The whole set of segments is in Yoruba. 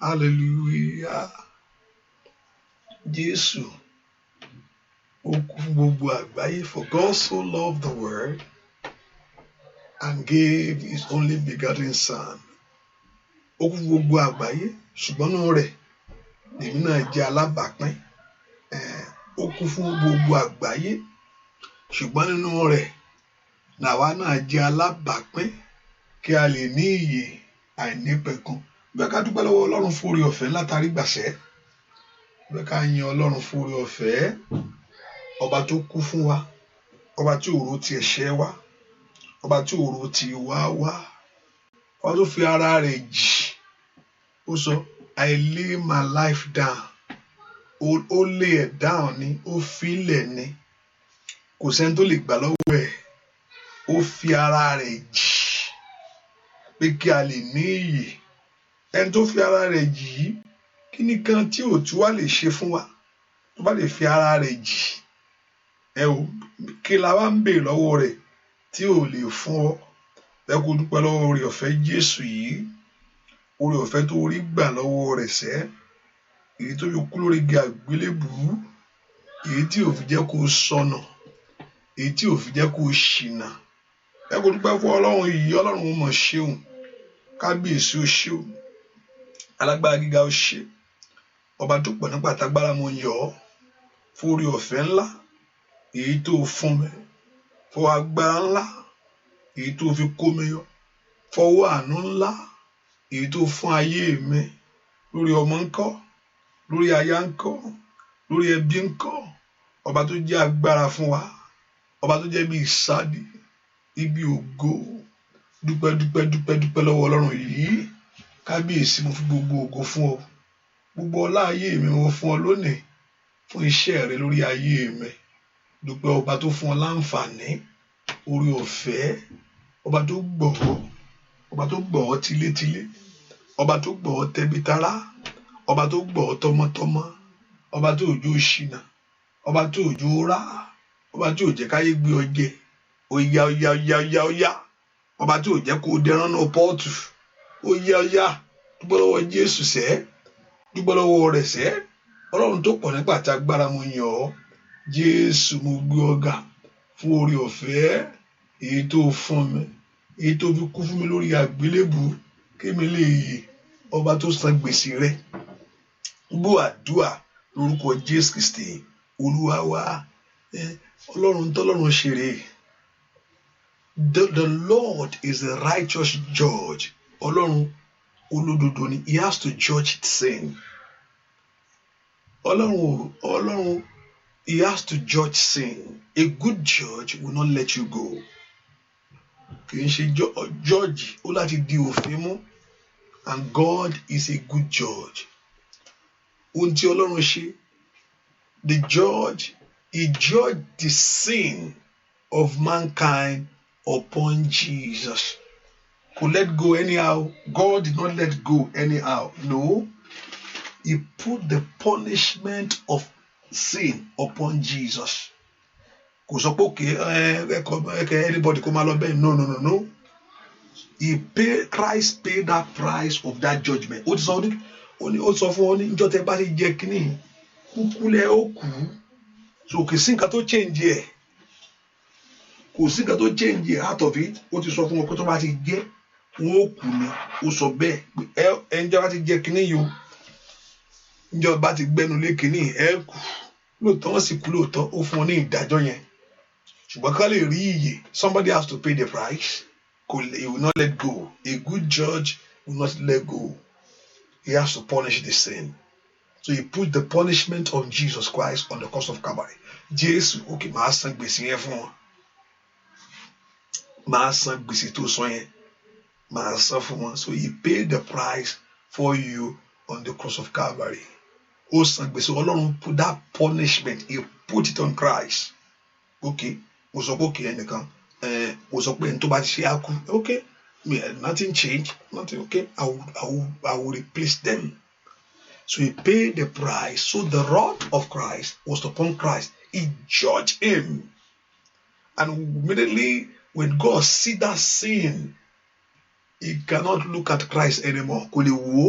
Hallelujah. Jesus. For God so loved the world and gave his only begotten son. Ó kú gbogbo àgbáyé ṣùgbọ́n nínú rẹ̀ èmi náà jẹ́ alábàápín. Ó kú fún gbogbo àgbáyé ṣùgbọ́n nínú rẹ̀ làwa náà jẹ́ alábàápín kí a lè ní ìyè àìnípẹ̀kun. bẹ́ẹ̀ ká dúpẹ́ lọ́wọ́ Ọlọ́run fún oore ọ̀fẹ́ látàrí gbàṣẹ́ bẹ́ẹ̀ ká yin Ọlọ́run fún oore ọ̀fẹ́ ọba tó kú fún wa ọba tí òru ti ẹ̀ṣẹ̀ wa ọba tí òru ti wá wá ọba tó fi ara rẹ̀ jì ó sọ I lay my life down ó lay ẹ̀ down ni ó filẹ̀ ni kò sẹ́ni tó lè gbà lọ́wọ́ ẹ̀ ó fi ara rẹ̀ jì pé kí a lè ní iyì ẹni tó fi ara rẹ̀ jì yìí kí ni kan tí ò tún wá lè ṣe fún wa tó bá lè fi ara rẹ̀ jì ẹ ò kí la wá ń bè lọ́wọ́ rẹ̀ tí ò lè fún ọ ẹ kó dúpẹ́ lọ́wọ́ oore ọ̀fẹ́ Jésù yìí oore ọ̀fẹ́ tó rí gbà lọ́wọ́ rẹ̀ sẹ́ èyí tó fi kú lórí igi àgbélébùú èyí tí ò fi jẹ́ kó sọnù èyí tí ò fi jẹ́ kó ṣìnà ẹ kó dúpẹ́ fún Ọlọ́run yìí Ọlọ́run ó mọ̀ ṣeun kábíyèsí ó ṣeun alágbára gíga ó ṣe ọba tó pọ̀ nípa tágbára mo yọ̀ ọ́ fún oore ọ̀fẹ́ ńlá èyí tó fún mi fún agbára ńlá èyí tó fi kó mi yọ fọwọ́ àánú ńlá èyí tó fún ayé mi lórí ọmọ ńkọ́ lórí aya ńkọ́ lórí ẹbí ńkọ́ ọba tó jẹ́ agbára fún wa ọba tó jẹ́ bí ìsádi ibi ògo dúpẹ́ lọ́wọ́ Ọlọ́run yìí kábíyèsí mo fi gbogbo ògo fún ọ gbogbo ọlá ayé mi mo fún ọ lónìí fún iṣẹ́ rẹ lórí ayé mi dúpẹ́ ọba tó fún ọ láǹfààní orí ọ̀fẹ́ ọba tó gbọ́ ọ tilétilé ọba tó gbọ́ ọ tẹbitara ọba tó gbọ́ ọ tọmọtọmọ ọba tó òjò ṣìnà ọba tó òjò rà ọba tó òjẹ káyé gbé ọ jẹ óyá ọba tó òjẹ kó dẹran náà pọ́ọ̀tù óyá dúpẹ́ lọ́wọ́ Jésù sẹ́ dúpẹ́ lọ́wọ́ rẹ̀ sẹ́ Ọlọ́run tó pọ̀ nípa àti agbára mo yàn ọ́ Jésù mo gbé ọ ga fún oore ọ̀fẹ́ èyí tó fún mi èyí tó fi kú fún mi lórí àgbélébùú kémi lè yè ọba tó san gbèsè rẹ gbọ́ àdúà lórúkọ Jésù Kristi Olúwa wa Ọlọ́run tọ́lọ́run ṣeré the Lord is a righteous judge Ọlọ́run olódodo ni he has to judge sin Ọlọ́run he has to judge sin a good judge will not let you go kì í ṣe judge ó láti di òfin mú and God is a good judge ohun tí Ọlọ́run ṣe the judge he judged the sin of mankind upon Jesus could let go anyhow God did not let go anyhow no he put the punishment of sin upon Jesus kò sọ pé okay anybody kó máa lọ bẹ́ẹ̀ no Christ paid that price of that judgment ó sọ fún ọ ní níjọ́ tẹ́ bá ti jẹ kínní kúkú lẹ ó kú so kò sí nǹkan tó change ẹ̀ out of it ó ti sọ fún ọ pé tó bá ti jẹ wọn ó kú ni ó sọ bẹ́ẹ̀ pé ẹnjọ́ bá ti jẹ kínní yìí o níjọ́ bá ti gbẹnu lé kínní ẹ kú lóòótọ́ wọ́n sì kú lóòótọ́ ó fún ọ ní ìdájọ́ yẹn ṣùgbọ́n ká lè rí iyè somebody has to pay the price he will not let go a good judge will not let go he has to punish the sin so he put the punishment of Jesus Christ on the cross of Calvary Jésù okay máa san gbèsè yẹn fún wọn máa san gbèsè tó sọ yẹn máa san fún wọn so he paid the price for you on the cross of Calvary ó san gbèsè Ọlọ́run put that punishment he put it on Christ okay mo sọ pé okay ẹnìkan mo sọ pé ẹni tó bá ti ṣe àkú okay nothing change nothing okay I will replace them so he paid the price so the wrath of Christ was upon Christ he judged him and immediately when God see that sin he cannot look at Christ anymore kò lè wò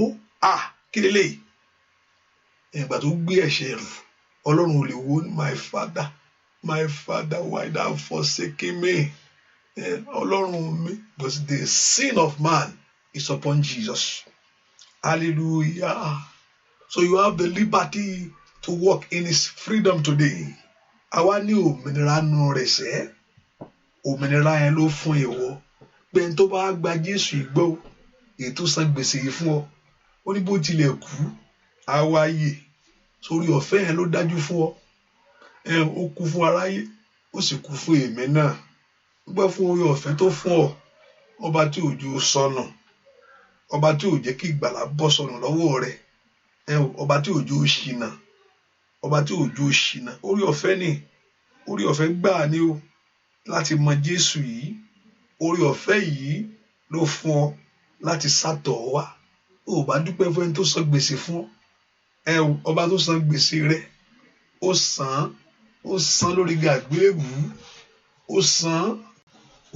ó kí lélẹ́yìí ìgbà tó gbé ẹ̀ṣẹ̀ rù Ọlọ́run ò lè wò ó my father why thou forsaking me Ọlọ́run mi because the sin of man is upon Jesus hallelujah so you have the liberty to walk in his freedom today àwa ní òmìnira nù rẹ̀ sẹ́ òmìnira yẹn ló fún ìwọ pé n tó bá gba Jésù ìgbọ́ ètò san gbèsè yìí fún ọ ó ní bó tilẹ̀ kú á wáyé. Sórí ọ̀fẹ́ yẹn ló dájú fún ọ. Ó kú fún aráyé, ó sì kú fún èmi náà. Dúpẹ́ fún orí ọ̀fẹ́ tó fún ọ. Ọba tí òjò sọnù, ọba tí ò jẹ́ kí ìgbàlà bọ́ sọnù lọ́wọ́ rẹ̀. Ọba tí òjò ṣìnà, ọba tí òjò ṣìnà. Orí ọ̀fẹ́ ni, orí ọ̀fẹ́ gbà ní o láti mọ Jésù yìí. Orí ọ̀fẹ́ yìí ló fún ọ láti sátọ̀ wá. Ó bá dúpẹ́ fún ẹni tó san gbèsè fún ọ. Ọba tó san gbèsè rẹ, ó san lórí igi àgbélébùú, ó san.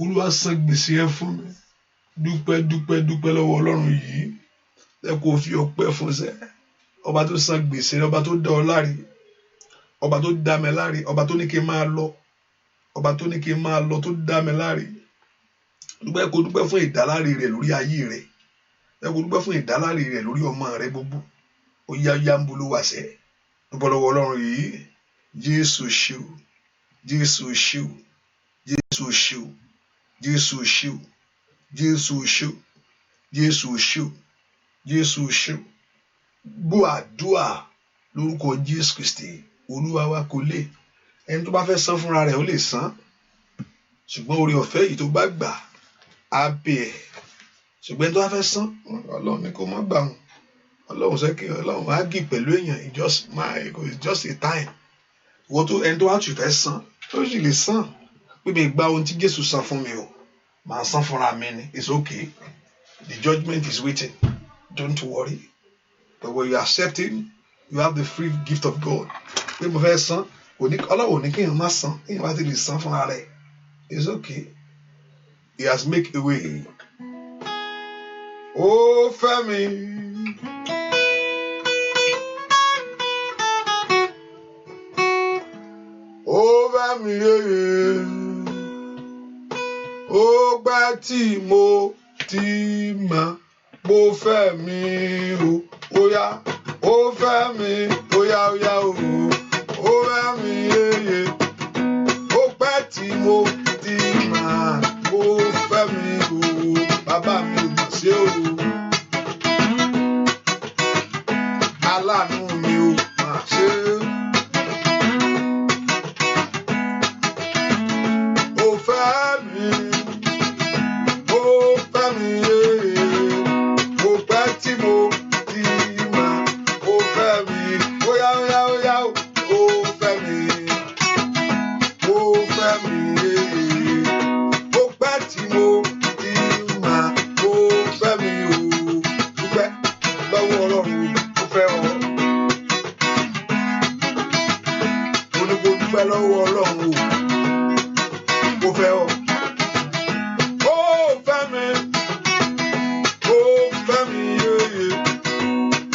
Olúwa san gbèsè ẹ fún mi. Dúpẹ́ lọ́wọ́ Ọlọ́run yìí. Ẹ kò fi ọpẹ́ fún sẹ́. Ọba tó san gbèsè rẹ, ọba tó dá ọ láre, ọba tó dá mi láre, ọba tó ní kí n máa lọ, ọba tó ní kí n máa lọ, tó dá mi láre. Dúpẹ́ fún ìdáláre rẹ lórí ayé rẹ. Ẹ kò dúpẹ́ fún ìdáláre rẹ lórí ọmọ rẹ gbogbo. Ó yá ń bolo wà sẹ́. Dúpẹ́ lọ́wọ́ Ọlọ́run yìí. Jésù ṣe o, Jésù ṣe o, Jésù ṣe o, Jésù ṣe o, Jésù ṣe o, Jésù ṣe o, Jésù ṣe o. Gbọ́ àdúà lórúkọ Jésù Kristi. Olúwa wa kò lè. Ẹni tó bá fẹ́ san fúnra rẹ̀ ó lè san. Ṣùgbọ́n orí ọ̀fẹ́ yìí tó bá gbà á bẹ̀ ẹ́. Ṣùgbọ́n ẹni tó bá fẹ́ san, Ọlọ́run ní kó má gbà wọn. Ọlọ́run sẹ́ kí Ọlọ́run á gì pẹ̀lú èèyàn. It's just a time. Wọ́n tó ẹni tó wá tù fẹ́ san, ó sì lè san. Pé mi gba ohun tí Jésù san fún mi o. Màá san fúnra mi ni. It's okay. The judgment is waiting. Don't worry. But when you accept it, you have the free gift of God. Pé mo fẹ́ san, Ọlọ́run ní kí èèyàn má san. Èèyàn bá ti lè san fúnra rẹ̀. It's okay. He has made a way. Ó fẹ́ mi. Ó fẹ́ mi yéye. Ó gbà tí mo ti mọ̀. Mo fẹ́ mi o. Ó yá. Ó fẹ́ mi. Ó yá o. Ó fẹ́ mi yéye. Ó gbà tí mo ti mọ̀. Mo fẹ́ mi o. Bàbá mi ò mọ̀ sí o. Aláàánú mi ò mọ̀ sí o. Ó fẹ́ mi. Ó fẹ́ mi yéye. Ó gbà tí mo ti mọ̀. Ó fẹ́ mi. Ó yá o. Ó fẹ́ mi. Ó fẹ́ mi yéye. Ó gbà tí mo ti mọ̀. Ó fẹ́ mi o. Dúpẹ́ lọ́wọ́ Ọlọ́run ó fẹ́ ọ. Onígbò dúpẹ́ lọ́wọ́ Ọlọ́run ó fẹ́ ọ. Ó fẹ́ mi. Ó fẹ́ mi yéye.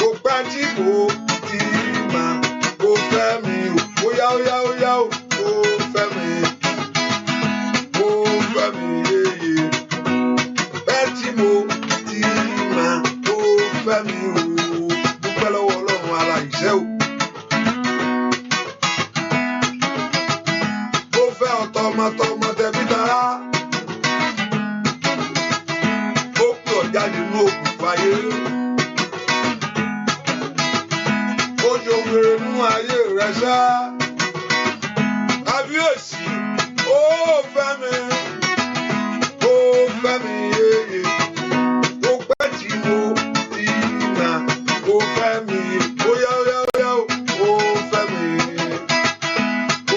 Ó gbà tí mo ti mọ̀. Ó fẹ́ mi o. Ó yá o. Ó fẹ́ mi. Ó fẹ́ mi yéye. Bẹ́ẹ̀ tí mo ti mọ̀. Ó fẹ́ mi o. Dúpẹ́ lọ́wọ́ Ọlọ́run ara ìṣẹ́ o. Ó fẹ́ ọ tọmọtọmọ tẹbí tará. Ó pè ọ́ jáde nínú òkùnkùn ayé. Ó ṣòwèrè nínú ayé rẹ ṣá. Kábíyèsí, ó fẹ́ mi. Ó fẹ́ mi yéye. Ó pẹ́ tí mo ti mọ̀. Ó fẹ́ mi. Ó yá o. Ó fẹ́ mi.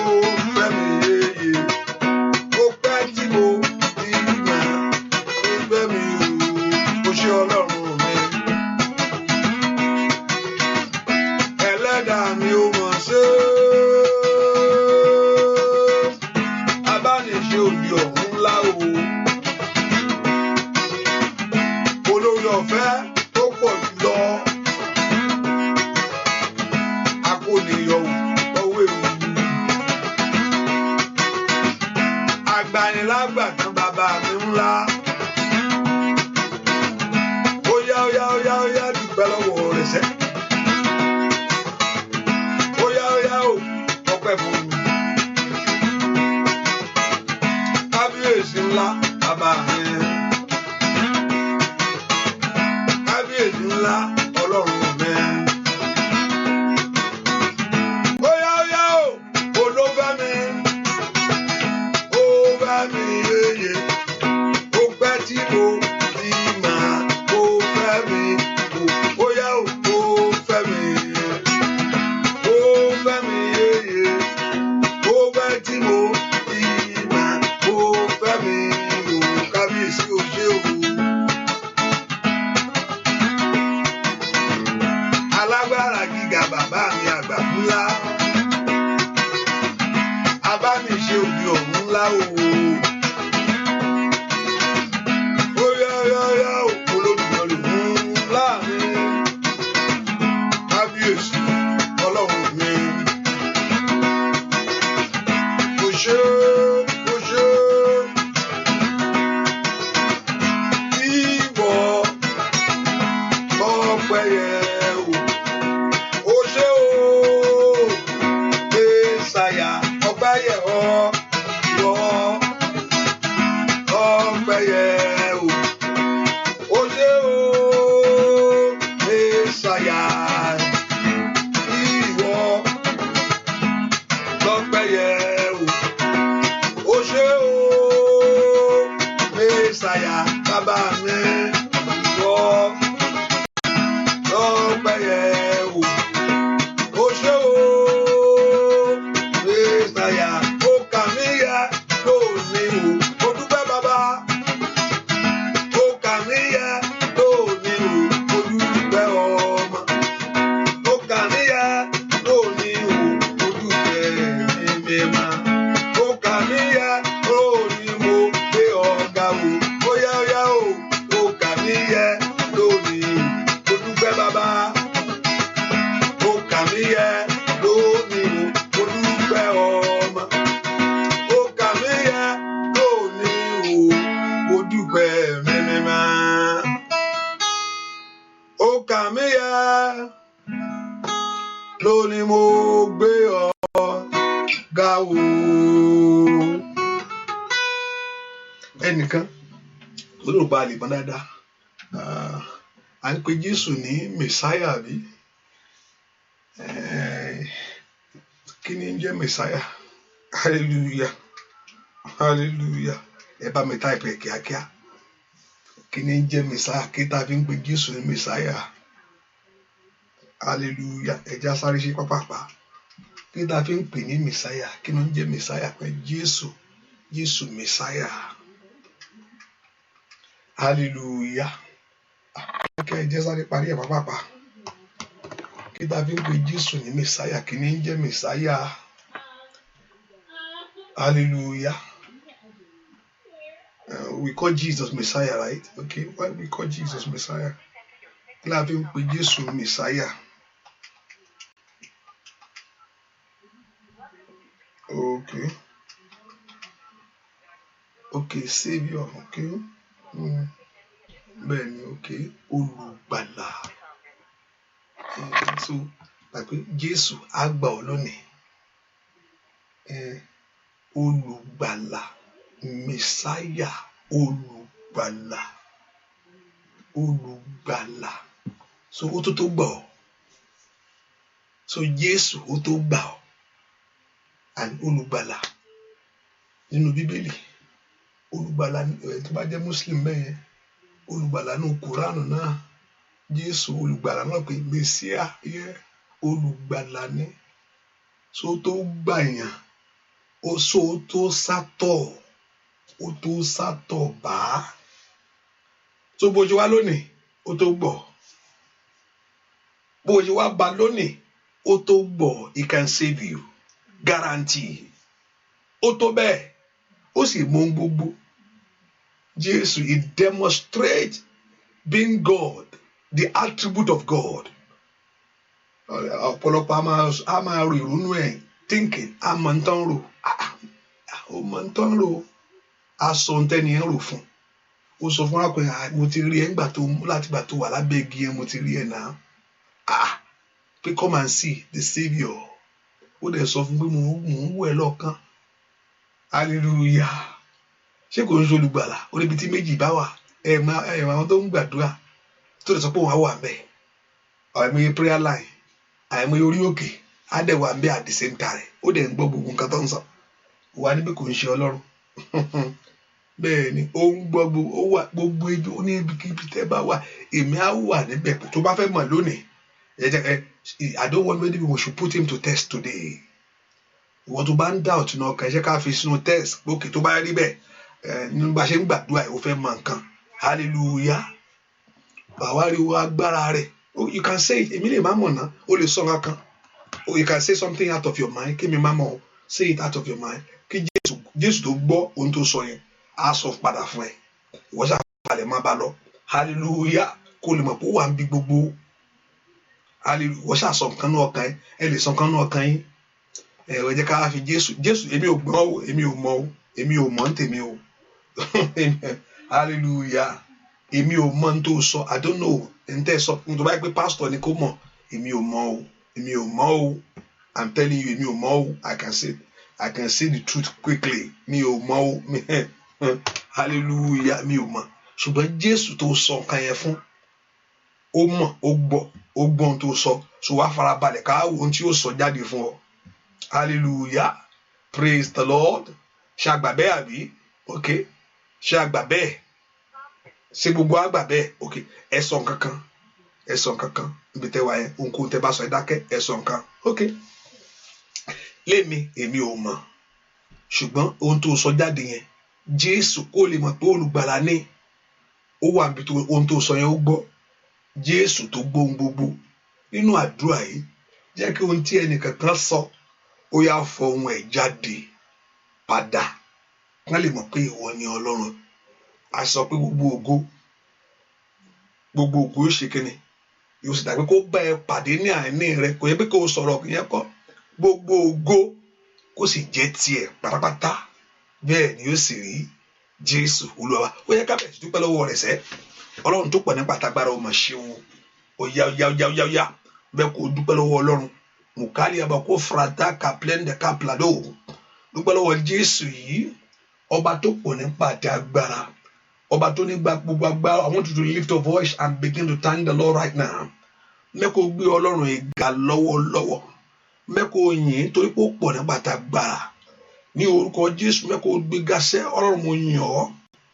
Ó fẹ́ mi yéye. Ó pẹ́ tí mo ti mọ̀. Ó fẹ́ mi o. Ó ṣé Ọlọ́run mi. Ẹlẹ́dàá mi ò mọ̀ ṣe. Abániṣe òbí ọ̀hún ńlá o. Olórí ọ̀fẹ́ tó pọ̀ jùlọ. Akóniyọ̀ lọ́wọ́ ewu. Agbanilágbàtàn bàbá mi ńlá. Ó yá dúpẹ́ lọ́wọ́ rẹ̀ sẹ́. Ó yá o ọpẹ́ fún mi. Kábíyèsí ńlá bàbá mi. Kábíyèsí ńlá Ọlọ́run. kábíyèsí o ṣé o. Alágbára gíga bàbá mi àgbà ńlá. Abániṣe òde ọ̀run ńlá o. Óyáyáyá Olódùmarè ńlá mi. Kábíyèsí Ọlọ́run mi. O ṣé, o ṣé. Ìwọ lọ́pẹ́ yẹ o. O ṣé o. Mèsáyà ọpẹ́ yẹ ọ́. Ìwọ lọ́pẹ́ yẹ o. O ṣé o. Mèsáyà. Ìwọ lọ́pẹ́ yẹ o. O ṣé o. Mèsáyà bàbá mi. Ìwọ lọ́pẹ́ yẹ o. O ṣé o. Mèsáyà ó kà mí yẹ lónìí o. Mo dúpẹ́ bàbá. Ó kà mí yẹ lónìí o. Mo dúpẹ́ ọmọ. Ó kà mí yẹ lónìí o. Mo dúpẹ́ mímímá. Ó kà mí yẹ lónìí mo gbé ọ̀gá o. Óyá óyá o. Ó kà mí yẹ lónìí o. Mo dúpẹ́ bàbá. Ó kà mí yẹ lónìí o. Mo dúpẹ́ ọmọ. Ó kà mí yẹ lónìí o. Mo dúpẹ́ mímímá. Ó kà mí yẹ lónìí mo gbé ọ̀gá o. Ẹnìkan olórúkọ àlèmọ́ dáadáa à ń pe Jésù ní Mèsáyà bí kí ni ń jẹ́ Mèsáyà? Hallelujah, hallelujah. Ẹ bá mi táìpù ẹ̀ kíákíá. Kí ni ń jẹ́ Mèsáyà? Kí tá a fi ń pe Jésù ní Mèsáyà? Hallelujah. Ẹ já sáré ṣe pápápá. Kí tá a fi ń pè ní Mèsáyà? Kí ló ń jẹ́ Mèsáyà? Pé Jésù, Jésù Mèsáyà. Hallelujah. Ẹ já sáré parí ẹ̀ pápápá. Kí tá a fi ń pe Jésù ní Mèsáyà? Kí ni ń jẹ́ Mèsáyà? Hallelujah. We call Jesus Messiah, right? Okay, why we call Jesus Messiah? Kí la fi ń pe Jésù Messiah? Okay. Okay, Savior, okay. Bẹ́ẹ̀ni, okay. Olùgbàlà. So, like Jésù á gbà ọ́ lónìí. Olùgbàlà, Messiah, olùgbàlà, olùgbàlà. So ó tó gbà ọ́. So Jésù ó tó gbà ọ́. And olùgbàlà nínú Bíbélì, olùgbàlà tó bá jẹ́ Muslim bẹ́ẹ̀, olùgbàlà nínú Kùránù náà, Jésù olùgbàlà náà pé Messiah yẹ olùgbàlà ni. So tó gbà yàn. Ó so tó sátọ̀, ó tó sátọ̀ bá. So bó ṣe wá lónìí, ó tó gbọ́. Bó ṣe wá bá lónìí, ó tó gbọ́. He can save you. Guarantee. Ó tó bẹ́ẹ̀, ó sì mọ gbogbo. Jésù, he demonstrates being God, the attribute of God. Ọ̀pọ̀lọpọ̀ a máa ro ìrònú ẹ̀, thinking, a mọ̀ ń tán rò. Ó mọ̀ ń tán rò. A sọ ń tẹ́ni ẹ̀ rò fún. Ó sọ fún arákùnrin, mo ti rí ẹ̀ láti gbà tó wà lábẹ́ igi ẹ̀, mo ti rí ẹ̀ náà. Pé come and see the Saviour. Ó dẹ̀ sọ fún pé mò ń wò ẹ́ lọ́ọ̀kan. Hallelujah. Ṣé kò ń ṣe olùgbàlà? Ó níbi tí méjì bá wà. Àwọn tó ń gbàdúrà tó lè sọ pé òun á wà bẹ́ẹ̀. Àìmọye prayer line, àìmọye orí òkè, á dẹ̀ wà bẹ́ẹ̀ at the same time. Ó dẹ̀ ń gbọ́ gbogbo nǹkan tó ń sọ. Wà níbi kò ń ṣe Ọlọ́run. Bẹ́ẹ̀ ni ó ń gbọ́ gbogbo ibi, ó ní ibikíbi tẹ́ bá wà, èmi á wà níbẹ̀. Tó bá fẹ́ mọ̀ lónìí, I don't want many people should put him to test today. Ìwọ tó bá ń doubt náà kàn ṣe ká fi sínú test. Okay, tó bá rí bẹ́ẹ̀, nígbà ṣe ń gbàdúrà ẹ̀ ó fẹ́ mọ nǹkan hallelujah bàwá rí wo agbára rẹ̀ you can say it èmi lè má mọ̀ náà ó lè sọ nǹkan you can say something out of your mind kí mi má mọ̀ say it out of your mind kí Jésù tó gbọ́ ohun tó sọ yẹn á sọ padà fún ẹ ìwọ ṣàpàlẹ̀ má bá lọ hallelujah kó lè mọ̀ pé ó wà ń bí gbogbo hallelujah ìwọ ṣàsọ nǹkan náà ọkàn ẹ lè sọ nǹkan náà ọkàn yín ẹ jẹ́ ká fi Jésù èmi ò gbọ́ o èmi ò mọ̀ o èmi ò mọ̀ ń tèmi o hallelujah èmi ò mọ̀ ń tó sọ I don't know ń tẹ́ sọ nítorí báyìí pé pastor ni kò mọ̀ èmi ò mọ̀ o èmi ò mọ̀ o I'm telling you èmi ò mọ̀ o I can say the truth quickly mi ò mọ̀ o hallelujah mi ò mọ̀ ṣùgbọ́n Jésù tó sọ nǹkan yẹn fún ó mọ̀ ó gbọ́ ohun tó sọ so wá farabalẹ̀ ká wo ohun tí ó sọ jáde fún ọ hallelujah praise the Lord ṣe àgbà bẹ́ẹ̀ àbí ok ṣe àgbà bẹ́ẹ̀ ṣe gbogbo àgbà bẹ́ẹ̀ ok ẹ sọ nǹkan kan ibi tẹ́ wà yẹn ohunkóhun tẹ́ bá sọ ẹ dákẹ́ ẹ sọ nǹkan ok lémi èmi ò mọ̀ ṣùgbọ́n ohun tó sọ jáde yẹn Jésù kó lè mọ̀ pé olùgbàlà ní ó wà níbi tó ohun tó sọ yẹn ó gbọ́ Jésù tó gbóhùn gbogbo nínú àdúrà yìí jẹ́ kí ohun tí ẹnìkankan sọ ó yá fọ ohun ẹ̀ jáde padà wọ́n lè mọ̀ pé ìwọ ni Ọlọ́run a sọ pé gbogbo ògo yóò ṣe kíni yóò sì dàgbé kó bá ẹ pàdé ní àìní rẹ kò yẹ pé kó o sọ̀rọ̀ yẹn kọ́ gbogbo ògo kó sì jẹ́ tiẹ̀ pátápátá bẹ́ẹ̀ ni yóò sì rí Jésù Olúwa ó yẹ ká bẹ̀rẹ̀ sí dúpẹ́ lọ́wọ́ rẹ̀ sẹ́ Ọlọ́run tó pọ̀ ní pàtàgbára ó mà ṣeun ó yá bẹ́ẹ̀ kó dúpẹ́ lọ́wọ́ Ọlọ́run mùkálí àbá kó frata kaplẹ́ndé kaplado dúpẹ́ lọ́wọ́ Jésù yìí ọba tó pọ̀ ní pàtàgbára ọba tó ní gbogbo agbára. I want you to lift your voice and begin to thank the Lord right now mẹ́kò gbé Ọlọ́run ìga lọ́wọ́lọ́wọ́ mẹ́kò yìn torí pé ó pọ̀ ní pàtàgbára ní orúkọ Jésù mẹ́kò gbé gasẹ́ Ọlọ́run mo yìn ọ́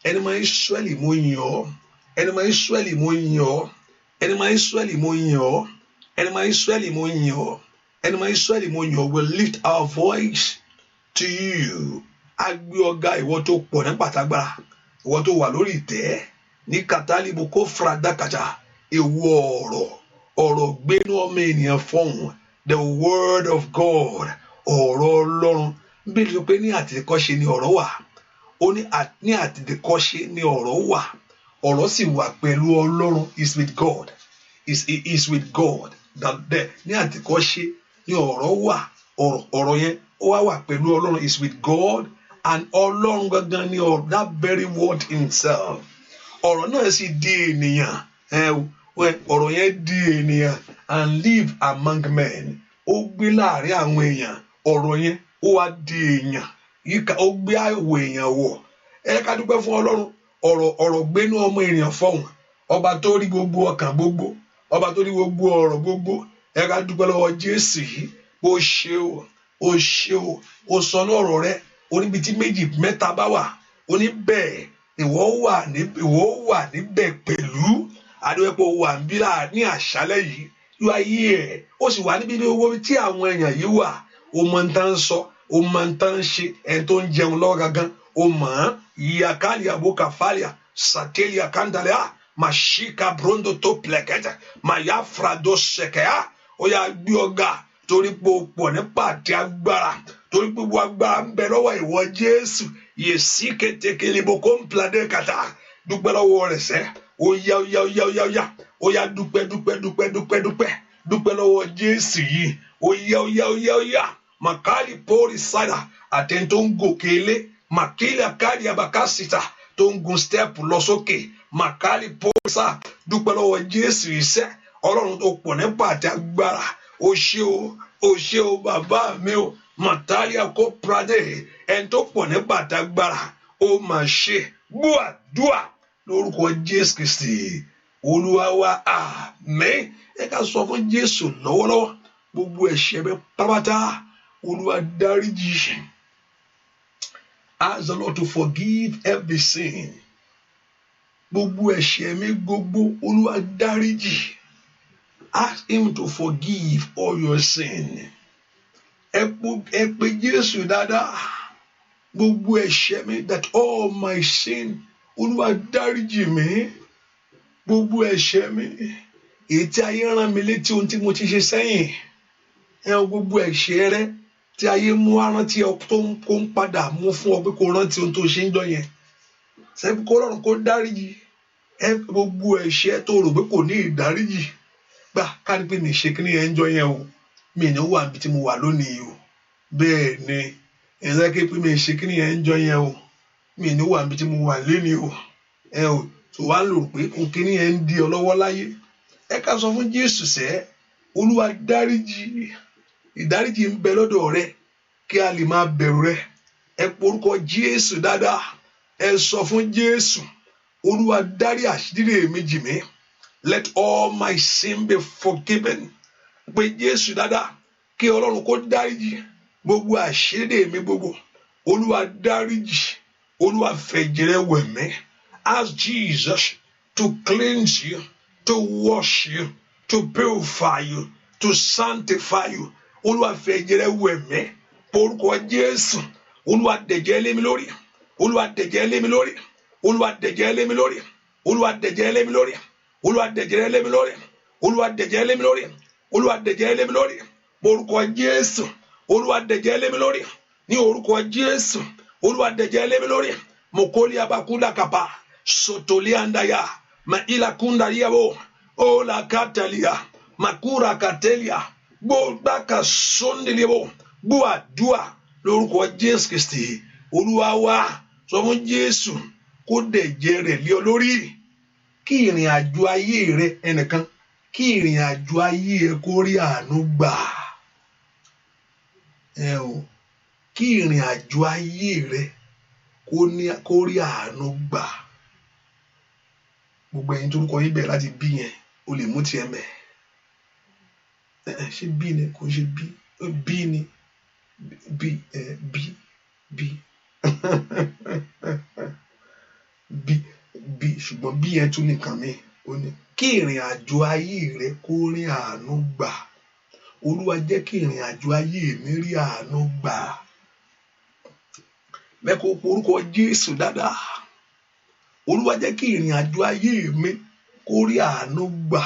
ẹni máa Ísírẹ́lì mo yìn ọ́ ẹni máa Ísírẹ́lì mo yìn ọ́ ẹni máa Ísírẹ́lì mo yìn ọ́ ẹni máa Ísírẹ́lì mo yìn ọ́ ẹni máa Ísírẹ́lì mo yìn ọ́ we lift our voice to you a gbé ọ̀gá ìwọ tó pọ̀ ní pàtàgbára ìwọ tó wà lórí ìtẹ́ ní kàtàlíbù kó fradakàjà ìwọ ọ̀rọ̀ gbénú ọmọ ènìyàn fọhùn the word of God ọ̀rọ̀ Ọlọ́run bí ló pé ní àtètèkọ́ṣe ni ọ̀rọ̀ wà ó ní àtètèkọ́ṣe ni ọ̀rọ̀ wà ọ̀rọ̀ sì wà pẹ̀lú Ọlọ́run is with God is with God ní àtètèkọ́ṣe ni ọ̀rọ̀ wà ọ̀rọ̀ yẹn ó wà pẹ̀lú Ọlọ́run is with God and Ọlọ́run gangan ni that very word himself ọ̀rọ̀ náà sì di ènìyàn ọ̀rọ̀ yẹn di ènìyàn and live among men ó gbé láàrin àwọn èèyàn ọ̀rọ̀ yẹn ó wá di èèyàn yíká ó gbé àwọ̀ èèyàn wọ̀ ká dúpẹ́ fún Ọlọ́run ọ̀rọ̀ gbénú ọmọ ènìyàn fọhùn ọba tó rí gbogbo ọkàn gbogbo ọba tó rí gbogbo ọ̀rọ̀ gbogbo ká dúpẹ́ lọ́wọ́ Jésù yìí ó ṣe ó sọ ní ọ̀rọ̀ rẹ̀ oníbi tí méjì mẹ́ta bá wà oní bẹ́ẹ̀ ìwọ wà níbẹ̀ pẹ̀lú adéwẹ́pọ̀ wà níbí ní àṣálẹ́ yìí yóò ayé ẹ̀ ó sì wà níbi owó tí àwọn èèyàn yìí wà ó mọ ń tán sọ ó mọ ń tán ṣe ẹni tó ń jẹun lọ́wọ́ gangan ó mọ̀ ọ́n ìyàkálì àbókà fàlìà sàtẹ́lì àkàndàlẹ́ màṣíkà brondo tó plẹ̀kẹ́tẹ̀ màyà frado ṣẹ̀kẹ́ ó yà gbé ọ̀gá torí pé ó pọ̀ nípa àti agbára torí pé gbogbo agbára ń bẹ lọ́wọ́ ìwọ Jésù yèsí kétékèlé bó kó ń pladé kàtà dúpẹ́ lọ́wọ́ rẹ̀ sẹ́ ó yá dúpẹ́ lọ́wọ́ Jésù yìí ó yá màkàlì pọ́ọ̀rì sádà àtẹni tó ń gòkè ilé màkìlì àkàlì àbàkàsìtà tó ń gun stẹ́ẹ̀pù lọ sókè màkàlì pọ́ọ̀rì sá dúpẹ́ lọ́wọ́ Jésù yìí sẹ́ Ọlọ́run tó pọ̀ nípa àti agbára ó ṣé o bàbá mi o màtálíà kó pradé ẹni tó pọ̀ ní bàtàgbára ó mà ṣe gbúàdúà lórúkọ Jésù Kristi Olúwa wa àmín ká sọ fún Jésù lọ́wọ́lọ́wọ́ gbogbo ẹ̀ṣẹ̀ bẹ pátápátá Olúwa dáríjì ask the Lord to forgive every sin gbogbo ẹ̀ṣẹ̀ mi gbogbo Olúwa dáríjì ask him to forgive all your sin ẹ pé Jésù dáadáa gbogbo ẹ̀ṣẹ̀ mi, that all my sin, Olúwa dáríjì mi, gbogbo ẹ̀ṣẹ̀ mi, èyí tí ayé rán mi létí ohun tí mo ti ṣe sẹ́yìn, gbogbo ẹ̀ṣẹ̀ rẹ tí ayé mú arántí ọ tó ń padà mú fún ọ pé kó rántí ohun tó ṣe ń jọ yẹn, sẹ́ni kó rọrùn kó dáríjì gbogbo ẹ̀ṣẹ̀ tó rò pé kò ní ìdáríjì, gbà ká ní pé mi ṣe kíní yẹn ń jọ yẹn o, mi ní wà níbi tí mo wà lónìí o, bẹ́ẹ̀ ni ẹ̀sẹ̀ kí pé mi ṣe kíní yẹn ń jọ yẹn o, mi ní wà níbi tí mo wà lónìí o, tó wá lò pé òun kíní yẹn ń di ọ lọ́wọ́ láyé, ká sọ fún Jésù sẹ́, Olúwa dáríjì, ìdáríjì ń bẹ lọ́dọ̀ rẹ kí a lè máa bẹ̀rù rẹ, porúkọ Jésù dáadáa, sọ fún Jésù, Olúwa dárí àṣírí mi jì mí, let all my sin be forgiven, pé Jésù dáadáa kí Ọlọ́run kó dáríjì gbogbo àṣírí mi gbogbo, Olúwa dáríjì, Olúwa fẹ̀jẹ̀ rẹ wẹ̀ mí, ask Jesus to cleanse you, to wash you, to purify you, to sanctify you, Olúwa fẹ̀jẹ̀ rẹ wẹ̀ mí, porúkọ Jésù, Olúwa dẹ̀jẹ̀ lé mi lórí, Olúwa dẹ̀jẹ̀ lé mi lórí, Olúwa dẹ̀jẹ̀ lé mi lórí, Olúwa dẹ̀jẹ̀ lé mi lórí, Olúwa dẹ̀jẹ̀ lé mi lórí, Olúwa dẹ̀jẹ̀ lé mi lórí, Olúwa dẹ̀jẹ̀ lé mi lórí, porúkọ Jésù, Olúwa dẹ̀jẹ̀ lé mi lórí, ní orúkọ Jésù, Olúwa dẹ̀jẹ̀ lé mi lórí, mokoli abakunda kapa, sotoli andaya, ma ila kunda yabo, o la katalia, makura katelia, bo baka sondelibo, bo àdúà lórúkọ Jésù Kristi, Olúwa wa, sọ fún Jésù kó dẹ̀jẹ̀ rẹ̀ lé ọ lórí, kí ìrìn àjò ayé rẹ ẹnìkan, kí ìrìn àjò ayé ẹ kó rí àánú gbà, kí ìrìn àjò ayé rẹ kó rí àánú gbà, gbogbo ẹ̀yin tó ń kọ yín bẹ̀ láti bí yẹn, o lè mú tiẹ̀ mẹ́, ṣé bí ni kò ṣe bí ni bí ṣùgbọ́n bí yẹn tún nìkan mi, ó ní kí ìrìn àjò ayé rẹ kó rí àánú gbà, Olúwa jẹ́ kí ìrìn àjò ayé mi rí àánú gbà, mẹ́kọ̀ọ́ porúkọ Jésù dáadáa, Olúwa jẹ́ kí ìrìn àjò ayé mi kó rí àánú gbà,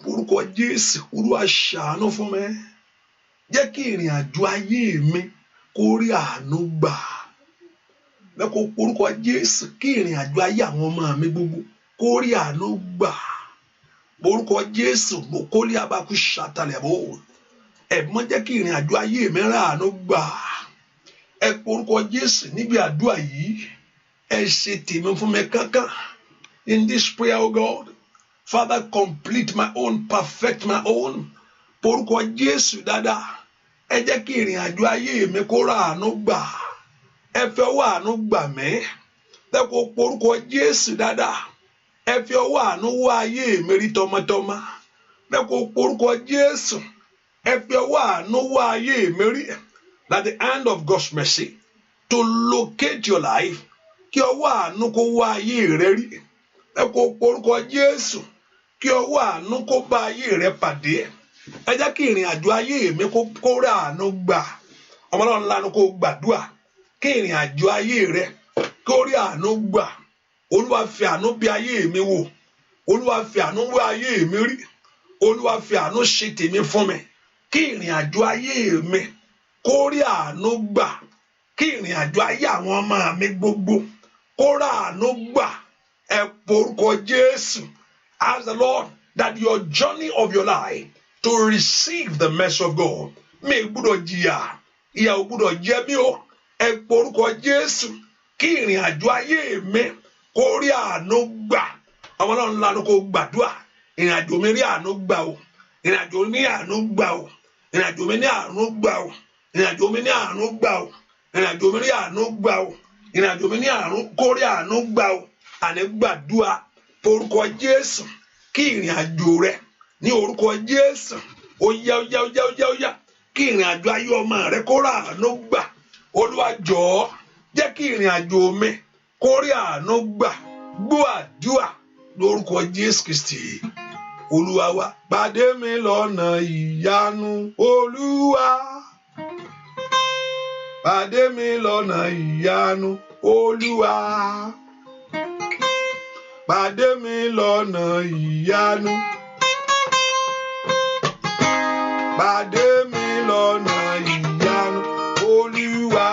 porúkọ Jésù, Olúwa ṣàánú fún mi, jẹ́ kí ìrìn àjò ayé mi kó rí àánú gbà, mẹ́kọ̀ọ́ porúkọ Jésù, kí ìrìn àjò ayé àwọn ọmọ mi gbogbo kó rí àánú gbà, porúkọ Jésù, mokoli abaku ṣàtàlẹ̀bọ, ẹ̀mọ́ jẹ́ kí ìrìn àjò ayé mi rí àánú gbà, porúkọ Jésù níbi àdúrà yìí, ṣe tèmi fún mi kankan, in this prayer, oh God, Father, complete my own, perfect my own, porúkọ Jésù dáadáa, jẹ́ kí ìrìn àjò ayé mi kó rí àánú gbà, fẹ́ ọwọ́ àánú gbà mí, lẹ́kọ̀ọ́ porúkọ Jésù dáadáa, fi ọwọ́ àánú wá ayé mi rí tọmọtọmọ, lẹ́kọ̀ọ́ porúkọ Jésù, fi ọwọ́ àánú wá ayé mi rí, at the end of God's mercy, to locate your life, kí ọwọ́ àánú kó wá ayé rẹ rí, lẹ́kọ̀ọ́ porúkọ Jésù, kí ọwọ́ àánú kó bá ayé rẹ pàdé, jẹ́ kí ìrìn àjò ayé mi kó rí àánú gbà, ọmọ Ọlọ́run lánàá kó gbàdúrà, kí ìrìn àjò ayé rẹ kó rí àánú gbà, Olúwa fi àánú bí ayé mi wò, Olúwa fi àánú wá ayé mi rí, Olúwa fi àánú ṣe tèmi fún mi, kí ìrìn àjò ayé mi kó rí àánú gbà, kí ìrìn àjò ayé àwọn ọmọ mi gbogbo kó rí àánú gbà, porúkọ Jésù, ask the Lord that your journey of your life to receive the mercy of God, mi gbọ́dọ̀ jìyà, ìyà ò gbọ́dọ̀ jẹ mí o, porúkọ Jésù, kí ìrìn àjò ayé mi kó rí àánú gbà, ọmọ Ọlọ́run lánàá kó gbàdúrà, ìrìn àjò mi rí àánú gbà o, ìrìn àjò mi ní àánú gbà o, ìrìn àjò mi ní àánú gbà o, ìrìn àjò mi ní àánú gbà o, ìrìn àjò mi ní àánú gbà o, ìrìn àjò mi ní àánú kó rí àánú gbà o, àní gbàdúrà porúkọ Jésù, kí ìrìn àjò rẹ ní orúkọ Jésù, ó yá, kí ìrìn àjò ayé ọmọ rẹ kó rí àánú gbà, Olúwa jọ̀ọ́ jẹ́ kí ìrìn àjò mi kó rí àánú gbà, gbọ́ àdúrà lórúkọ Jésù Kristi, Olúwa wa, pàdé mi lọ́nà ìyanu, Olúwa pàdé mi lọ́nà ìyanu Olúwa. Pàdé mi lọ́nà ìyanu. Pàdé mi lọ́nà ìyanu Olúwa.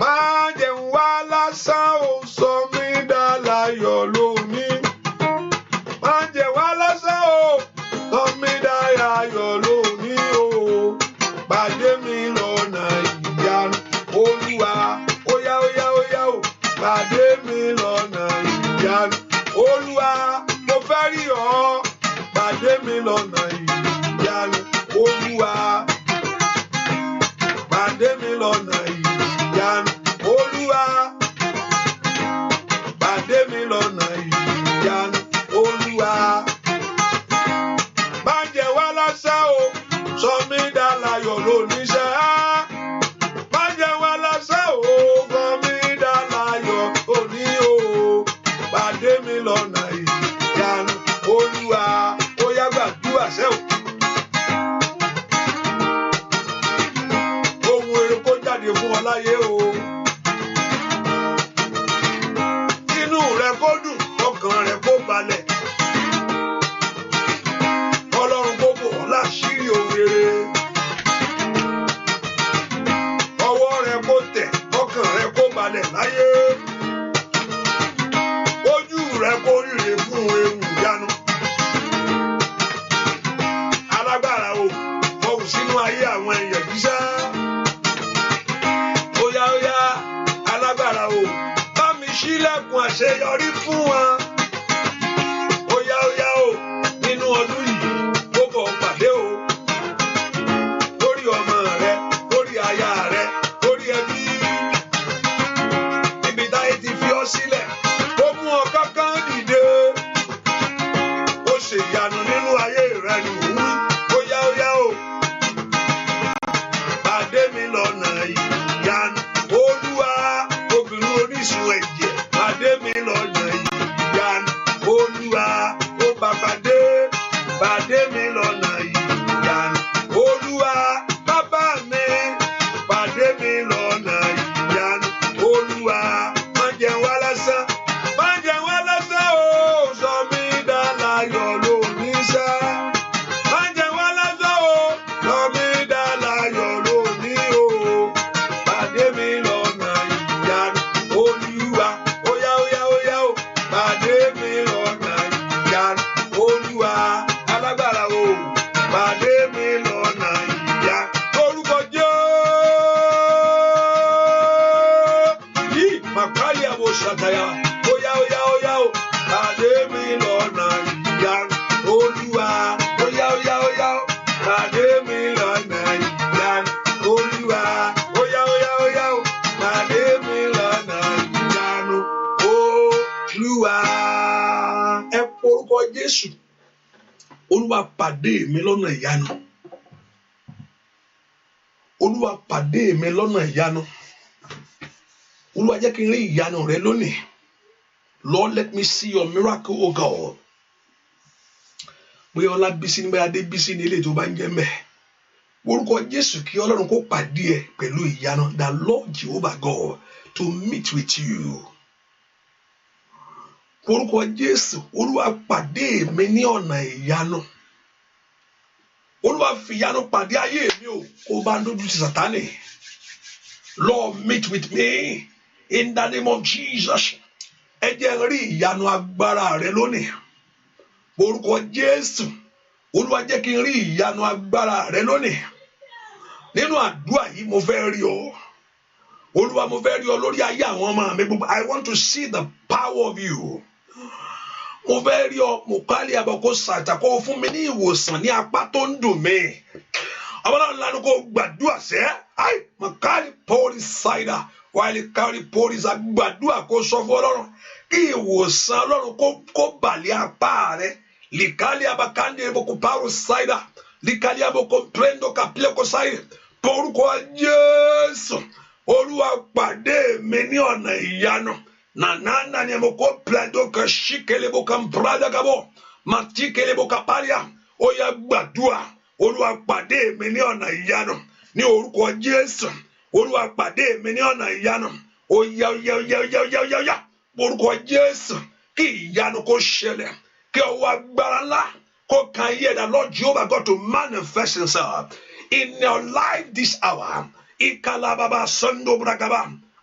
Má jẹ́ n wá lásán ó sọ mí dá láyọ̀ lónìí. Má jẹ́ wá lásán ó sọ mí dá láyọ̀ lónìí o. Pàdé mi lọ́nà ìyanu Olúwa. Óyá óyá óyá o. Pàdé mi lọ́nà ìyanu Olúwa. Mo fẹ́ rí ọ. Pàdé mi lọ́nà ìyanu Olúwa. Pàdé mi lọ́nà ìyanu Olúwa. Pàdé mi lọ́nà ìyanu Olúwa. Má jẹ́ wá lásán o, sọ mí dá láyọ̀ lónìí ṣá. Má jẹ́ wá lásán o, sọ mí dá láyọ̀ lónìí o. Pàdé mi lọ́nà ìyanu Olúwa. Ó yá gbàdúrà ṣe o. Ohun èrè kó jáde fún ọ láyé o. Inú rẹ kó dùn, ọkàn rẹ kó balẹ̀. Ọlọ́run kó bò ọ́ láṣìírí ohun rere. Ọwọ́ rẹ kó tẹ̀, ọkàn rẹ kó balẹ̀ láyé. Ojú rẹ kó ríre fún ewu ìyanu. Alágbára o, fọwọ́ sínú ayé àwọn èèyàn jíṣẹ́. Óyá óyá, alágbára o, bá mi ṣílẹ̀kùn àṣeyọrí fún wọn. Óyá óyá o, nínú ọdún yìí, ó bọ̀ pàdé o. Lórí ọmọ rẹ, lórí aya rẹ, lórí ẹbí. Níbi táyé ti fi ọ́ sílẹ̀, ó mú ọ kánkán dìde. Ó ṣe ìyanu nínú ayé rẹ ni òun wí. Óyá óyá o, pàdé mi lọ́nà ìyanu Olúwa. Obìnrin oníṣun ẹ̀jẹ̀, pàdé mi lọ́nà ìyanu Olúwa. Ó bá pàdé mi lọ́nà ìyanu Olúwa. Bàbá mi, pàdé mi lọ́nà ìyanu Olúwa. Má jẹ́ wá lásán, má jẹ́ wá lásán o, sọ mí dá láyọ̀ lónìí ṣá. Má jẹ́ wá lásán o, sọ mí dá láyọ̀ lónìí o. Pàdé mi lọ́nà ìyanu Olúwa. Óyá óyá óyá o, pàdé mi lọ́nà ìyanu Olúwa. Alágbára o, pàdé mi lọ́nà ìyanu. Orúkọ Jésù. Màkàlì àbò ṣàtàyà. Óyá óyá óyá o, pàdé mi lọ́nà ìyanu Olúwa. Óyá óyá óyá o, pàdé mi lọ́nà ìyanu Olúwa. Óyá óyá óyá o, pàdé mi lọ́nà ìyanu Olúwa. Ẹ porúkọ Jésù. Olúwa pàdé mi lọ́nà ìyanu. Olúwa pàdé mi lọ́nà ìyanu. Olúwa jẹ́ kí n rí ìyanu rẹ lónìí. Lord, let me see your miracle, O God. Bóyá Ọlábísí ní bóyá Adébísí ní ilé tó bá ń jẹ́ mẹ́. Orúkọ Jésù kí Ọlọ́run kó pàdé ẹ pẹ̀lú ìyanu. The Lord Jehovah God to meet with you. Orúkọ Jésù, Olúwa pàdé mi ní ọ̀nà ìyanu. Olúwa fi ìyanu pàdé ayé mi o, kó bá ń dójú ti Sátánì. Lord, meet with me in the name of Jesus. Ẹ jẹ́ rí ìyanu agbára rẹ lónìí. Orúkọ Jésù, Olúwa jẹ́ kí n rí ìyanu agbára rẹ lónìí. Nínú àdúrà yìí mo fẹ́ rí ọ. Olúwa mo fẹ́ rí ọ lórí ayé àwọn ọmọ mi gbogbo. I want to see the power of you. Mo fẹ́ rí ọ, mo kálí àbọ̀kó ṣàtàkọ́ fún mi ní ìwòsàn ní apá tó ń dùn mí. Àwọn náà kò gbàdúrà sẹ́. Ai, mo kálí pọ́ọ̀lì ṣáìdà. Wàhálì kárí pọ́ọ̀lì ṣá gbàdúrà kó sọ fún Ọlọ́run. Ìwòsàn Ọlọ́run kó bàlẹ̀ apá rẹ̀. Likali abakande boko paro saida. Likali aboko prendo kapile ko saida. Porúkọ Jésù. Olúwa pàdé mi ní ọ̀nà ìyanu. Nanana ni mo ko plando ka shikele boka mprada gabo. Matikele boka paria. Ó yá gbàdúrà. Olúwa pàdé mi ní ọ̀nà ìyanu. ní orúkọ Jésù. Olúwa pàdé mi ní ọ̀nà ìyanu. Ó yá ó yá ó yá ó yá ó yá ó yá ó yá. Orúkọ Jésù, kí ìyanu kó ṣẹlẹ̀, kí ọwọ́ agbára ńlá kó kan ayé ẹ̀dá. Lord Jehovah God to manifest himself in your life this hour. Ikalababa sando brakaba.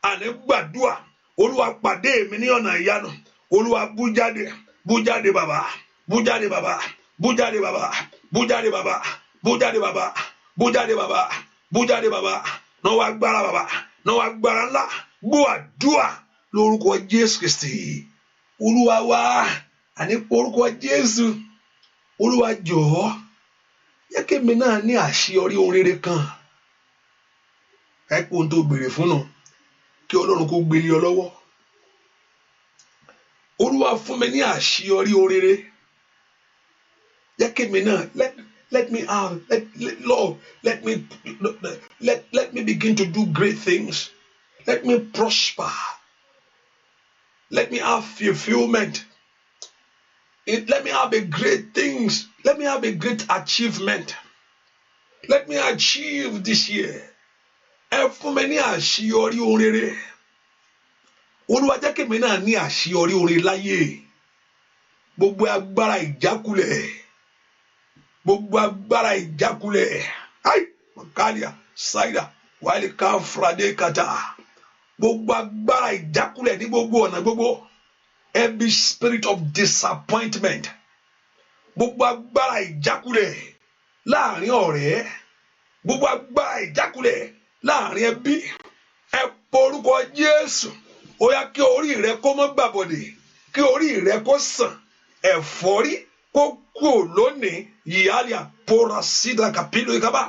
Àní gbàdúrà, Olúwa pàdé mi ní ọ̀nà ìyanu. Olúwa bú jáde bàbá, bú jáde bàbá, bú jáde bàbá, bú jáde bàbá, bú jáde bàbá, bú jáde bàbá, bú jáde bàbá. Náwó agbára bàbá, náwó agbára ńlá. Gbọ́ àdúrà lórúkọ Jésù Kristi Olúwa wa. Àní orúkọ Jésù. Olúwa jọ̀ọ́ jẹ́ kí èmi náà ní àṣeyọrí ohun rere kan. Ẹ pé ohun tó béèrè fún náà kí Ọlọ́run kó gbélé ọ lọ́wọ́. Olúwa fún mi ní àṣeyọrí ohun rere. Jẹ́ kí èmi náà let me have Lord let me begin to do great things. Let me prosper. Let me have fulfillment. Let me have a great things. Let me have a great achievement. Let me achieve this year. Ẹ fún mi ní àṣeyọrí ohun rere. Olúwa jẹ́ kí èmi náà ní àṣeyọrí ohun rere láyé. Gbogbo agbára ìjákulẹ̀. Gbogbo agbára ìjákulẹ̀. Ai, Makalia, Saida, Wali Kafrade Kata. Gbogbo agbára ìjákulẹ̀ ní gbogbo ọ̀nà gbogbo. Every spirit of disappointment. Gbogbo agbára ìjákulẹ̀ láàrin ọ̀rẹ́. Gbogbo agbára ìjákulẹ̀ láàrin ẹbí. Ẹ porúkọ Jésù. Ó yá kí orí rẹ kó má gbàbọ̀dè. Kí orí rẹ kó sàn. Ẹ̀fọ́rí kó kú lónìí. Yìálìà pora sídà kàpílò ìkábà.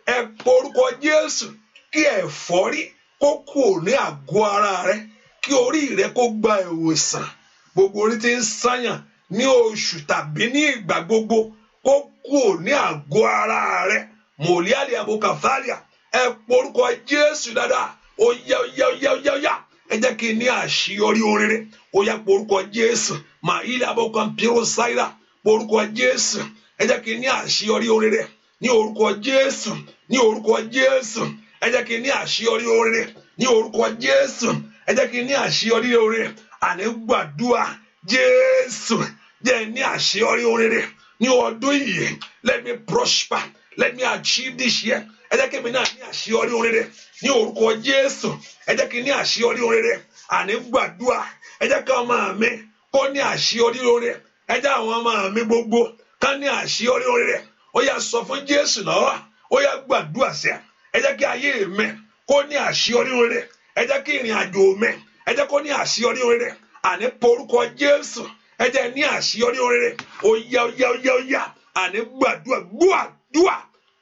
Ẹ porúkọ Jésù. Kí ẹ̀fọ́rí kó kú ní àgọ́ ara rẹ. Kí orí rẹ kó gba ìwòsàn. Gbogbo orí tí ń sànyàn ní oṣù tàbí ní ìgbà gbogbo kó kú ní àgọ́ ara rẹ. Mòlíàlì àbòkàfàlìà. Ẹ porúkọ Jésù dáadáa. Ó yá ó yá ó yá ó yá ó yá. Ẹ jẹ́ kí n ní àṣeyọrí ohun rere. Ó yá porúkọ Jésù. Màílì àbòkàmpírò sáírà. Porúkọ Jésù. Ẹ jẹ́ kí n ní àṣeyọrí ohun rere. Ní orúkọ Jésù. Ní orúkọ Jésù. Ẹ jẹ́ kí n ní àṣeyọrí ohun rere. Ní orúkọ Jésù. Ẹ jẹ́ kí n ní àṣeyọrí ohun rere. Àní gbàdúrà Jésù. Jẹ́ ní àṣeyọrí ohun rere. Ní ọdún yìí. Let me prosper. Let me achieve this year. Ẹ jẹ́ kí èmi náà ní àṣeyọrí ohun rere. Ní orúkọ Jésù. Ẹ jẹ́ kí n ní àṣeyọrí ohun rere. Àní gbàdúrà. Ẹ jẹ́ kí ọmọ mi kó ní àṣeyọrí ohun rere. Ẹ jẹ́ àwọn ọmọ mi gbogbo ká ní àṣeyọrí ohun rere. Ó yá sọ fún Jésù lọ́wọ́. Ó yá gbàdúrà sí ẹ. Ẹ jẹ́ kí ayé mi kó ní àṣeyọrí ohun rere. Ẹ jẹ́ kí ìrìn àjò mi ẹ jẹ́ kó ní àṣeyọrí ohun rere. Àní porúkọ Jésù. Ẹ jẹ́ ní àṣeyọrí ohun rere. Ó yá ó yá ó yá ó yá. Àní gbàdúrà gbàdúrà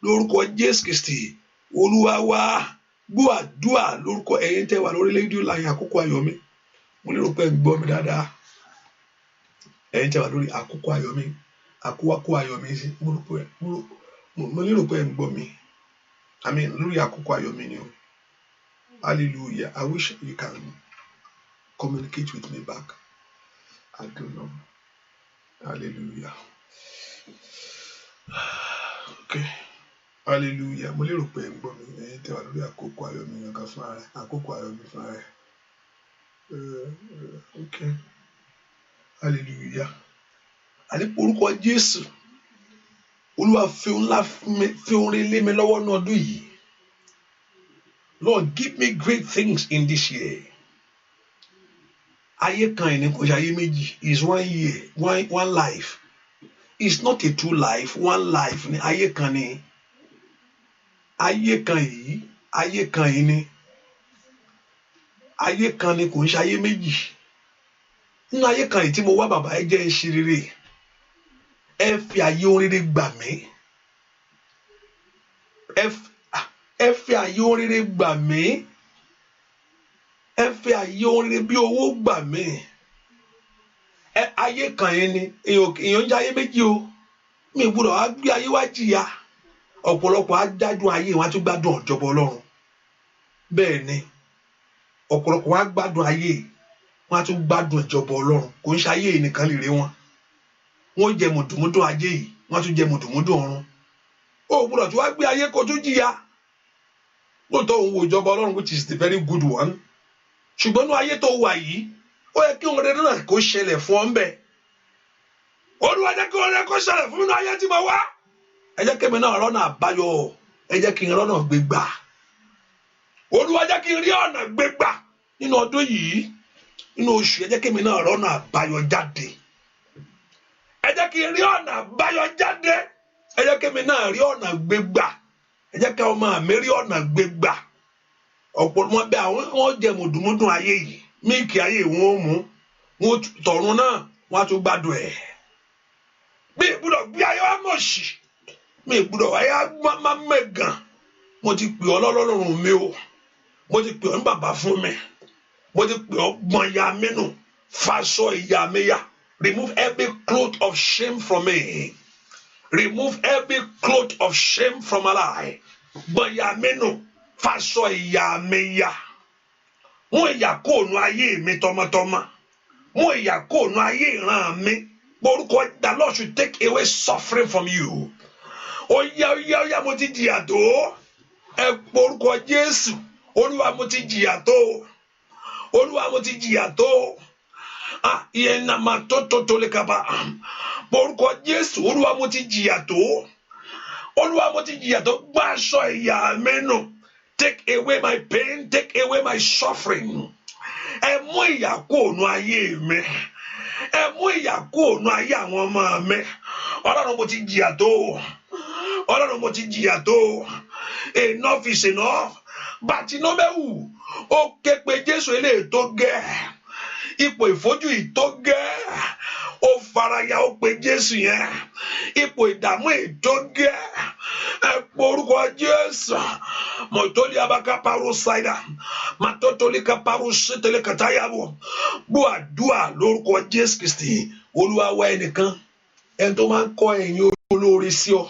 lórúkọ Jésù Kristi Olúwa wa. Gbàdúrà lórúkọ ẹ̀yin tẹ́ wà lórílẹ̀-èdè láyé àkókò ayọ̀ mi. Mo lérò pé ń gbọ́ mi dáadáa. Ẹ̀yin tẹ́ wà lórí àkókò ayọ̀ mi. Àkókò ayọ̀ mi sí. Mo lérò pé ń gbọ́ mi. Lórí àkókò ayọ̀ mi ni o. Hallelujah. I wish you can communicate with me back. I don't know. Hallelujah. Okay. Hallelujah. Mo lérò pé ń gbọ́ mi. Ẹ̀yin tẹ́ wà lórí àkókò ayọ̀ mi yàn ká fún ara. Àkókò ayọ̀ mi fún ara. Okay. Hallelujah. Àní orúkọ Jésù. Olúwa fi orin lé mi lọ́wọ́ ní ọdún yìí. Lord, give me great things in this year. Ayé kan ẹni kò ṣe ayé méjì. Is 1 year, one life. It's not a two life, one life ni ayé kan ni. Ayé kan yìí, ayé kan yìí ni. Ayé kan ni kò ń ṣe ayé méjì. Nínú ayé kan yìí tí mo wá bàbá ẹ jẹ́ ń ṣe rere. Ẹ fi ayé ohun rere gbà mí. Ẹ fi ayé ohun rere gbà mí. Ẹ fi ayé ohun rere bí owó gbà mí. Ayé kan yẹn ni èèyàn ń jẹ ayé méjì o. Mi gbọ́dọ̀ wá gbé ayé wá jìyà. Ọ̀pọ̀lọpọ̀ á gbádùn ayé wọn á tún gbádùn ọ̀jọ̀bọ̀ Ọlọ́run. Bẹ́ẹ̀ ni ọ̀pọ̀lọpọ̀ wá gbádùn ayé wọn á tún gbádùn ìjọba Ọlọ́run. Kò ń ṣe ayé nìkan lè rí wọn. Wọ́n jẹ mùdùmúdùn ayé yìí wọ́n á tún jẹ mùdùmúdùn ọ̀run. Ó gbọ́dọ̀ tí wá gbé ayé kó tún jìyà. lóòótọ́ òun wo ìjọba Ọlọ́run which is the very good one ṣùgbọ́n ní ayé tó wà yìí ó yẹ kí ohun rere náà kó ṣẹlẹ̀ fún ọ ń bẹ̀. Olúwa jẹ́ kí ohun rere kó ṣẹlẹ̀ fún mi ní ayé tí mo wá. Ẹ jẹ́ kí èmi náà rọ́nà àbáyọ, ẹ jẹ́ kí n rọ́nà gbégbà. Olúwa jẹ́ kí n rí ọ̀nà gbégbà nínú ọdún yìí, nínú oṣù, ẹ jẹ́ kí èmi náà rọ́nà àbáyọ jáde. Ẹ jẹ́ kí n rí ọ̀nà àbáyọ jáde, ẹ jẹ́ kí èmi náà rí ọ̀nà gbégbà, ẹ jẹ́ kí ọmọ mi rí ọ̀nà gbégbà. Ọ̀pọ̀ wọn bẹ àwọn wọn jẹ mùdùmùdùn ayé yìí, míìkì ayé wọn ó mú, wọn tọ̀run náà wọn á tún gbádùn ẹ̀. Mi ìgbúdọ̀ gbé ayé wa mọ̀ sí, mi ìgbúdọ̀ ayé wa mẹ́gàn. Mo ti pè ọ́ lọ́lọ́run mi o, mo ti pè ọ́ ní bàbá fún mi, mo ti pè ọ́ gbọ̀n ìyá mi nù, fàṣọ ìyá mi yá. Remove every cloth of shame from me. Remove every cloth of shame from my life. Gbọ̀n ìyá mi nù, fàṣọ ìyá mi yá. Mú ìyà kúrò nínú ayé mi tọmọtọmọ, mú ìyà kúrò nínú ayé ìran mi. Orúkọ the Lord should take away suffering from you. Oya mo ti jìyà tó. Ẹ porúkọ Jésù. Olúwa mo ti jìyà tó. Olúwa mo ti jìyà tó. Ìyẹn náà máa tó lè kaba. Porúkọ Jésù. Olúwa mo ti jìyà tó. Olúwa mo ti jìyà tó. Gbá aṣọ ìyà mi nù. Take away my pain. Take away my suffering. Ẹ mú ìyà kúrò nínú ayé mi. Ẹ mú ìyà kúrò nínú ayé àwọn ọmọ mi. Ọlọ́run mo ti jìyà tó. Ọlọ́run mo ti jìyà tó. Enough is enough. Bàtínọ́mẹ́wù ó ké pe Jésù eléyìí tó gẹ́. Ipò ìfọ́jú yìí tó gẹ́. Ó faraya ó pe Jésù yẹn. Ipò ìdààmú yìí tó gẹ́. Ẹ porúkọ Jésù. Mọ̀tólì abakaparu ṣáìdà. Màtótólì kaparu ṣètèlè kàtáyàwó. Gbọ́ àdúrà lórúkọ Jésù Kristi. Olúwa wá ẹnìkan. Ẹni tó máa ń kọ́ ẹ̀yìn olóore sí ọ.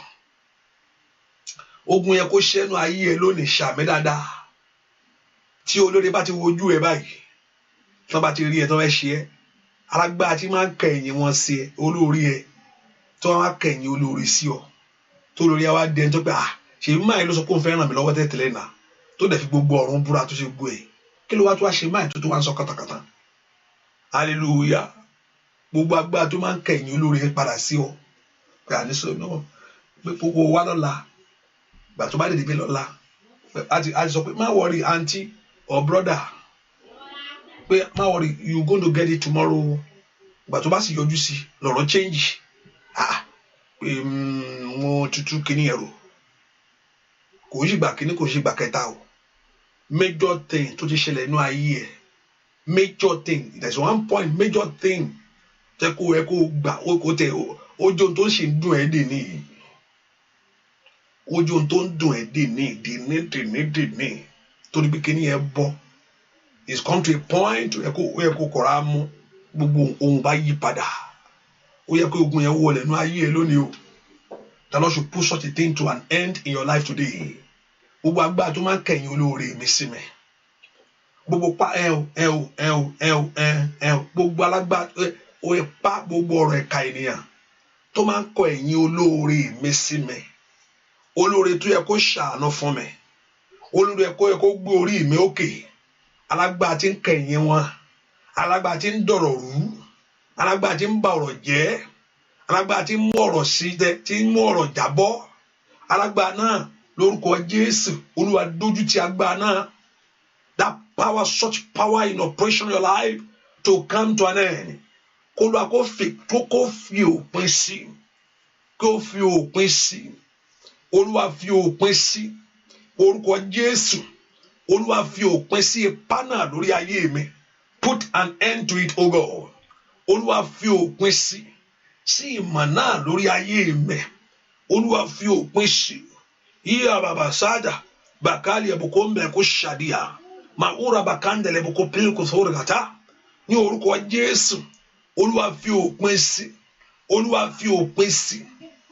Ogun yẹn kó ṣẹ́nu ayé ẹ lónìí ṣàmì dáadáa. Tí olóore bá ti wojú ẹ báyìí, tí wọ́n bá ti rí ẹ tó fẹ́ ṣe ẹ́, alágbára tí máa ń kẹ̀yìn wọn sí ẹ, olóore ẹ, tí wọ́n máa kẹ̀yìn olóore sí ọ. Tó lórí ẹ wá dẹni tó pé ṣe máa ló sọ pé òun fẹ́ ràn mí lọ́wọ́ tẹ́tẹ́lẹ̀ náà, tó dẹ̀ fi gbogbo ọ̀run búra tó ṣe gbó ẹ̀. Kí ló wá tó wá ṣe máa tó wá ń sọ kàtàkàtà? Hallelujah. Gbogbo agbára tó máa ń kẹ̀yìn olóore ẹ padà sí ọ. Pé àníṣe náà pé gbogbo wa lọ́la. Gbà tó bá dé dìbò lọ́la, a ti sọ pé má worry aunty or brother, pé má worry you going to get it tomorrow. Gbà tó bá sì yọjú sí lọ́rọ̀ change. Pé wọ́n tutù kíní ẹ̀rọ kò ń ṣìgbà kíní kò ń ṣìgbà kẹta o. Major thing tó ti ṣẹlẹ̀ inú ayé ẹ̀, major thing, there's one point major thing tẹ́ kó ẹ kó gbà ó tẹ ojú ohun tó ń ṣe dùn ẹ́ dè níyì. Ojú ohun tó ń dùn ẹ́ dè ní torí pé kíní ẹ bọ́. It's come to a point ó yẹ kó kọ̀ra mú gbogbo ohun bá yí padà. Ó yẹ kó ogun yẹn wọlé nínú ayé ẹ lónìí o. The Lord should put such a thing to an end in your life today. Gbogbo agbára tó máa ń kẹ̀yìn olóore mi sí mi. Gbogbo pa gbogbo alágbára ó yẹ pa gbogbo ọ̀rọ̀ ẹ̀ka ènìyàn tó máa ń kọ ẹ̀yìn olóore mi sí mi. Olóore tó yẹ kó ṣàánú fún mi. Olóore kó yẹ kó gbé orí mi òkè. Alágbára tí ń kẹ̀yìn wọn. Alágbára tí ń dọ̀rọ̀ rú. Alágbára tí ń ba ọ̀rọ̀ jẹ́. Alágbára tí ń mú ọ̀rọ̀ sí jẹ, tí ń mú ọ̀rọ̀ jábọ́. Alágbára náà lórúkọ Jésù. Olúwa dójú ti agbára náà. That power, such power in operation in your life to come to an end. Olúwa kó fi òpin sí. Kó fi òpin sí. Olúwa fi òpin sí. Orúkọ Jésù. Olúwa fi òpin sí ipá náà lórí ayé mi. Put an end to it, O God. Olúwa fi òpin sí. Sí ìmọ̀ náà lórí ayé mi. Olúwa fi òpin sí. Iya baba sada. Bakali abukombe ko shadia. Maura bakandele buko pilko thorgata. Ní orúkọ Jésù. Olúwa fi òpin sí. Olúwa fi òpin sí.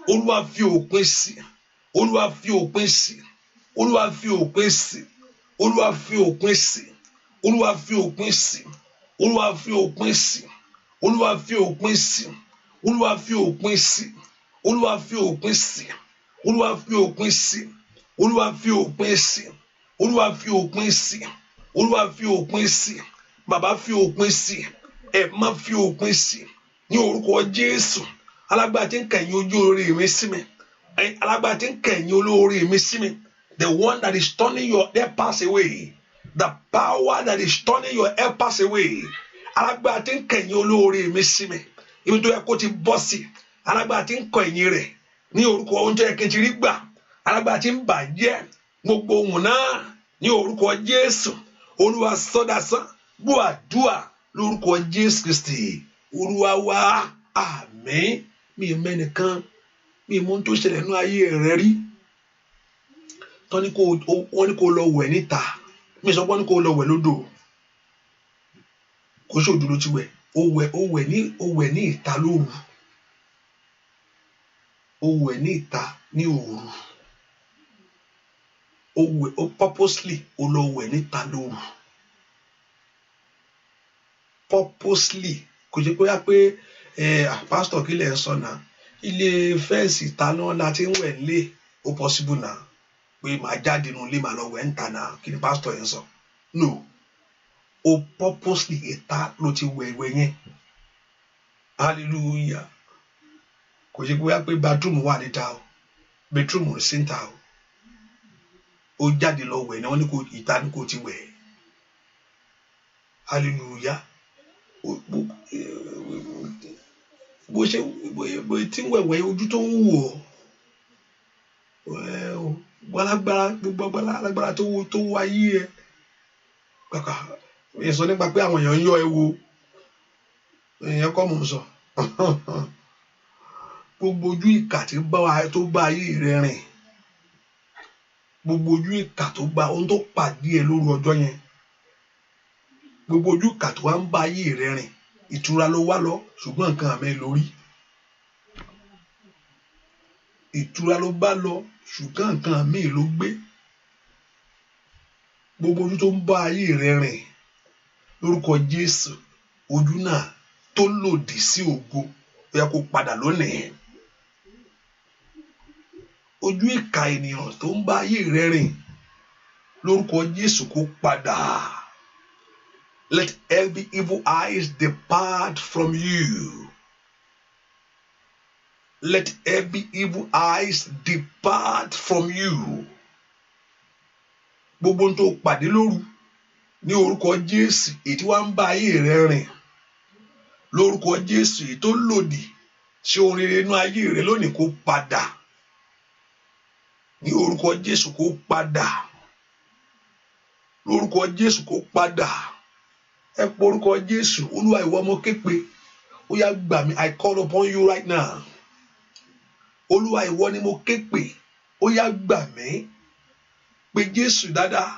Olúwa fi òpin sí. Olúwa fi òpin sí. Olúwa fi òpin sí. Olúwa fi òpin sí. Olúwa fi òpin sí. Olúwa fi òpin sí. Olúwa fi òpin sí. Olúwa fi òpin sí. Olúwa fi òpin sí. Olúwa fi òpin sí. Olúwa fi òpin sí. Olúwa fi òpin sí, Olúwa fi òpin sí, bàbá fi òpin sí, ẹ má fi òpin sí ní orúkọ Jésù. Alágbára tí ń kẹ̀yìn ojú orí mi sí mi, alágbára tí ń kẹ̀yìn olórí mi sí mi, the one that is turning your helpers away, the power that is turning your helpers away, alágbára tí ń kẹ̀yìn olórí mi sí mi, ibi tó yẹ kó ti bọ́ sí, alágbára tí ń kẹ̀yìn rẹ̀ ní orúkọ ohun tó yẹ kí n ti rí gbà, alágbára tí ń bàjẹ́ gbogbo ohun náà ní orúkọ Jésù. Olúwa sọdásán gbọ́ àdúrà lórúkọ Jésù Kristi Olúwa wa, àmín. Mi mẹ́nìkan, mi mú tó ṣẹlẹ̀ nínú ayé rẹ rí wọ́n ní kó lọ wẹ̀ níta, mi sọ pé wọ́n ní kó lọ wẹ̀ lódò, kò ṣòdò ló ti wẹ̀, ó wẹ̀ ní ìta lóru, ó wẹ̀ ní ìta ní òru, ó purposely ó lọ wẹ̀ níta lóru, purposely, kò jẹ́ pé wá pé pastor kí lẹ̀ ń sọ náà, ilé fẹ́ǹsì ìta náà láti ń wẹ̀ lé, ó possible náà pé màá jáde nù lé màá lọ wẹ̀ ń ta náà, kí ni pastor yẹn sọ? No, ó purposely ìta ló ti wẹ̀ yẹn. Hallelujah. Kò jẹ́ pé wá pé bathroom wà níta o, bedroom ò sí níta o, ó jáde lọ wẹ̀ náà, wọ́n ní kò ìta ní kò ti wẹ̀. Hallelujah. Bó ṣe tí ń wẹ̀wẹ̀ ojú tó ń wò ọ́, gbogbo alágbára tó wọ ayé ẹ, kàkà èyí sọ nípa pé àwọn èèyàn ń yọ ẹ wo, èèyàn kọ́ mò ń sọ gbogbo ojú ìkà tó bá ayé rẹ rìn, gbogbo ojú ìkà tó bá ohun tó pàdé ẹ lóru ọjọ́ yẹn, gbogbo ojú ìkà tó wá ń bá ayé rẹ rìn, ìtura ló wá lọ ṣùgbọ́n nǹkan àmì lórí, ìtura ló bá lọ ṣùgbọ́n nǹkan àmì ló gbé. Gbogbo ojú tó ń bá ayé rẹ rìn lórúkọ Jésù, ojú náà tó lòdì sí ògo ó yẹ kó padà lónìí. Ojú ìkà ènìyàn tó ń bá ayé rẹ rìn lórúkọ Jésù kó padà. Let every evil eyes depart from you. Let every evil eyes depart from you. Gbogbo ohun tó pàdé lóru ní orúkọ Jésù, èyí tí wàá ń bá ayé rẹ rìn lórúkọ Jésù, èyí tó lòdì sí ohun rere inú ayé rẹ lónìí kó padà. Ní orúkọ Jésù kó padà. Lórúkọ Jésù kó padà. Ẹ pọ orúkọ Jésù. Olúwa ìwọ mo ké pè, ó yá gbà mí. I call upon you right now. Olúwa ìwọ ni mo ké pè, ó yá gbà mí. Pé Jésù dáadáa,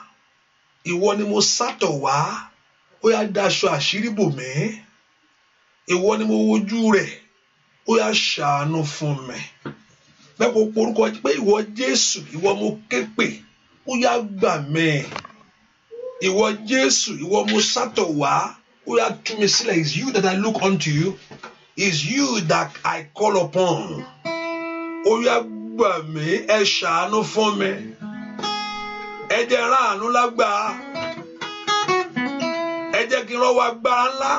ìwọ ni mo sátọ̀ wá, ó yá daṣọ àṣírí bò mí. Ìwọ ni mo wojú rẹ̀, ó yá ṣàánú fún mi. Bẹ́ẹ̀ kó porúkọ pé ìwọ Jésù, ìwọ mo ké pè, ó yá gbà mí. Ìwọ Jésù, ìwọ mo sátọ̀ wá, ó yá tú mi sílẹ̀. It's you that I look unto you. It's you that I call upon. Ó yá gbà mí, ẹ ṣàánú fún mi. Ẹ jẹ́ ráàánú lágbà. Ẹ jẹ́ kí n rọ́wọ́ agbára ńlá.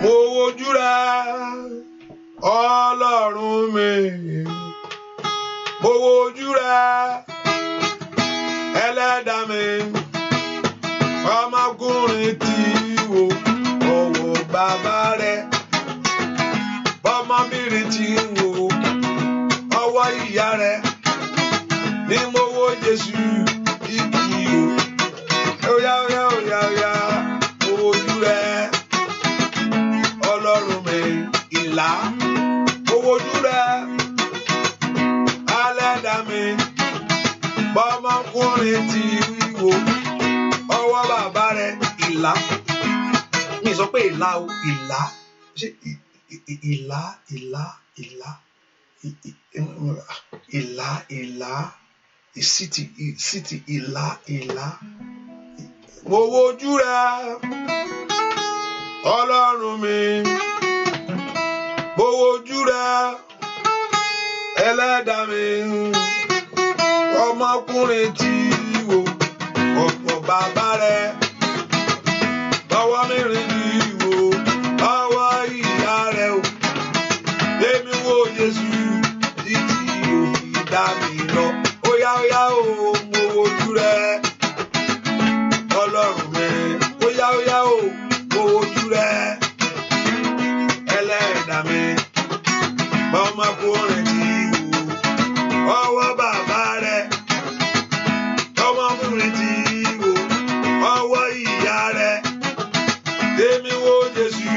Mo wojú rẹ, Ọlọ́run mi. Mo wojú rẹ, Ẹlẹ́dàá mi. Ọmọkùnrin tí wo ọwọ́ bàbá rẹ̀, ọmọbìnrin tí wo ọwọ́ ìyá rẹ̀, ní mo wo Jésù ìkì o. Oya oya oya oya, mo wojú rẹ̀, Ọlọ́run mi ìlà. Mo wojú rẹ̀, Ẹlẹ́dàá mi. Ọmọkùnrin tí wo ọwọ́ bàbá rẹ̀, ìlà. Mi sọ pé ìlà o, ìlà. Ṣé ìlà ìsítì ìlà. Mo wojú rẹ̀, Ọlọ́run mi. Mo wojú rẹ̀, Ẹlẹ́dàá mi. Ọmọ ọmọkùnrin tí wò ọ̀pọ̀ bàbá rẹ̀ ọwọ́ mẹ́rin tí wò ọwọ́ ìyá rẹ̀ o èmi wo Jésù títí òfin dá mi lọ óyá óyá o mo wojú rẹ̀ Ọlọ́run mi óyá óyá o mo wojú rẹ̀ Ẹlẹ́dàá mi ọmọkùnrin tí wò ọwọ́ bàbá rẹ̀ ọmọkùnrin tí wò ọwọ́ ìyá rẹ̀ èmi wo Jésù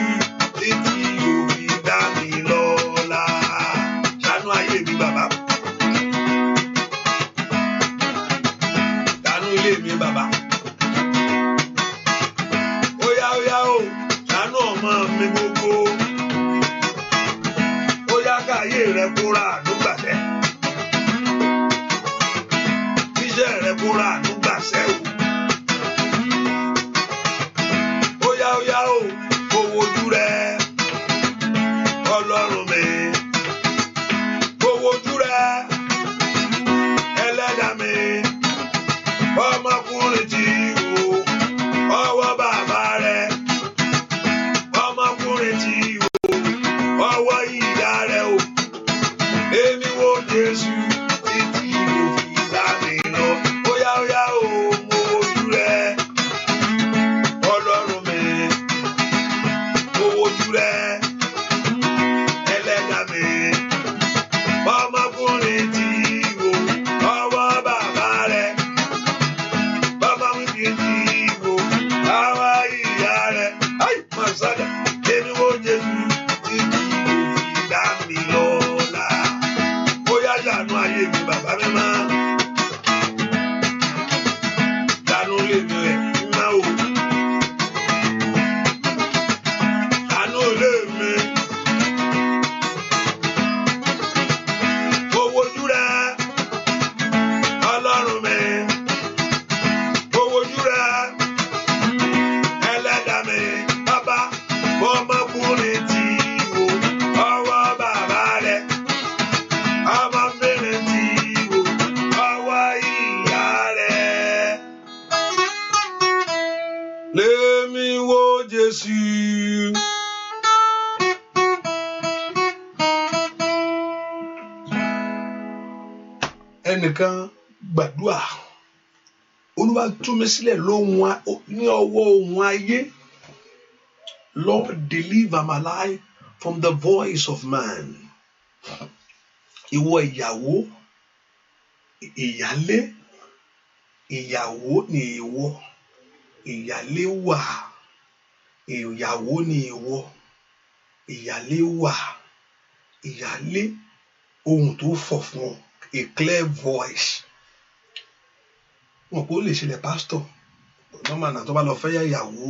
títí òfin dá mi lọ́lá ṣàánú ayé mi bàbá ṣàánú ilé mi bàbá óyá óyá o ṣàánú ọmọ mi gbogbo óyá káyé rẹ kóra àdúgbàṣẹ iṣẹ́ rẹ kóra àdúgbàṣẹ o óyá óyá o kò wojú rẹ Ọlọ́run mi kò wojú rẹ Ẹlẹ́dàá mi ọmọkùnrin tí wò ọwọ́ bàbá rẹ ọmọkùnrin tí wò ọwọ́ ìyá rẹ o èmi wo Jésù títí òfin dá mi lọ óyá óyá o mo wojú rẹ Ọlọ́run mi mo wojú rẹ Ẹlẹ́dàá mi ọmọkùnrin tí wò ọwọ́ bàbá rẹ ọmọkùnrin tí wò ọwọ́ ìyá rẹ ai masada èmi wo Jésù títí òfin dá mi lọ́lá bóyá ṣàánú ayé mi bàbá mi máa ṣàánú ilé mi rẹ̀ máa wò ṣàánú ilé mi mo wojú rẹ Ọlọ́run mi mo wojú rẹ Ẹlẹ́dàá mi bàbá ọmọkùnrin tí wò ọwọ́ bàbá rẹ ọmọbìnrin tí wò ọwọ́ ìyá rẹ lèmi wo Jésù. Ẹnìkan gbàdúrà Olúwa tú mi sílẹ̀ ní ọwọ́ ohun ayé. Lord, deliver my life from the voice of man. Ìwọ ìyàwó, ìyálé, ìyàwó ni ìwọ, ìyálé wà, ìyàwó ni ìwọ, ìyálé wà, ìyálé ohun tó fọ̀ fún ọ, a clear voice. Wọn kò lè ṣẹlẹ̀ pásítọ̀, nọ́mà náà tó bá lọ fẹ́ yá ìyàwó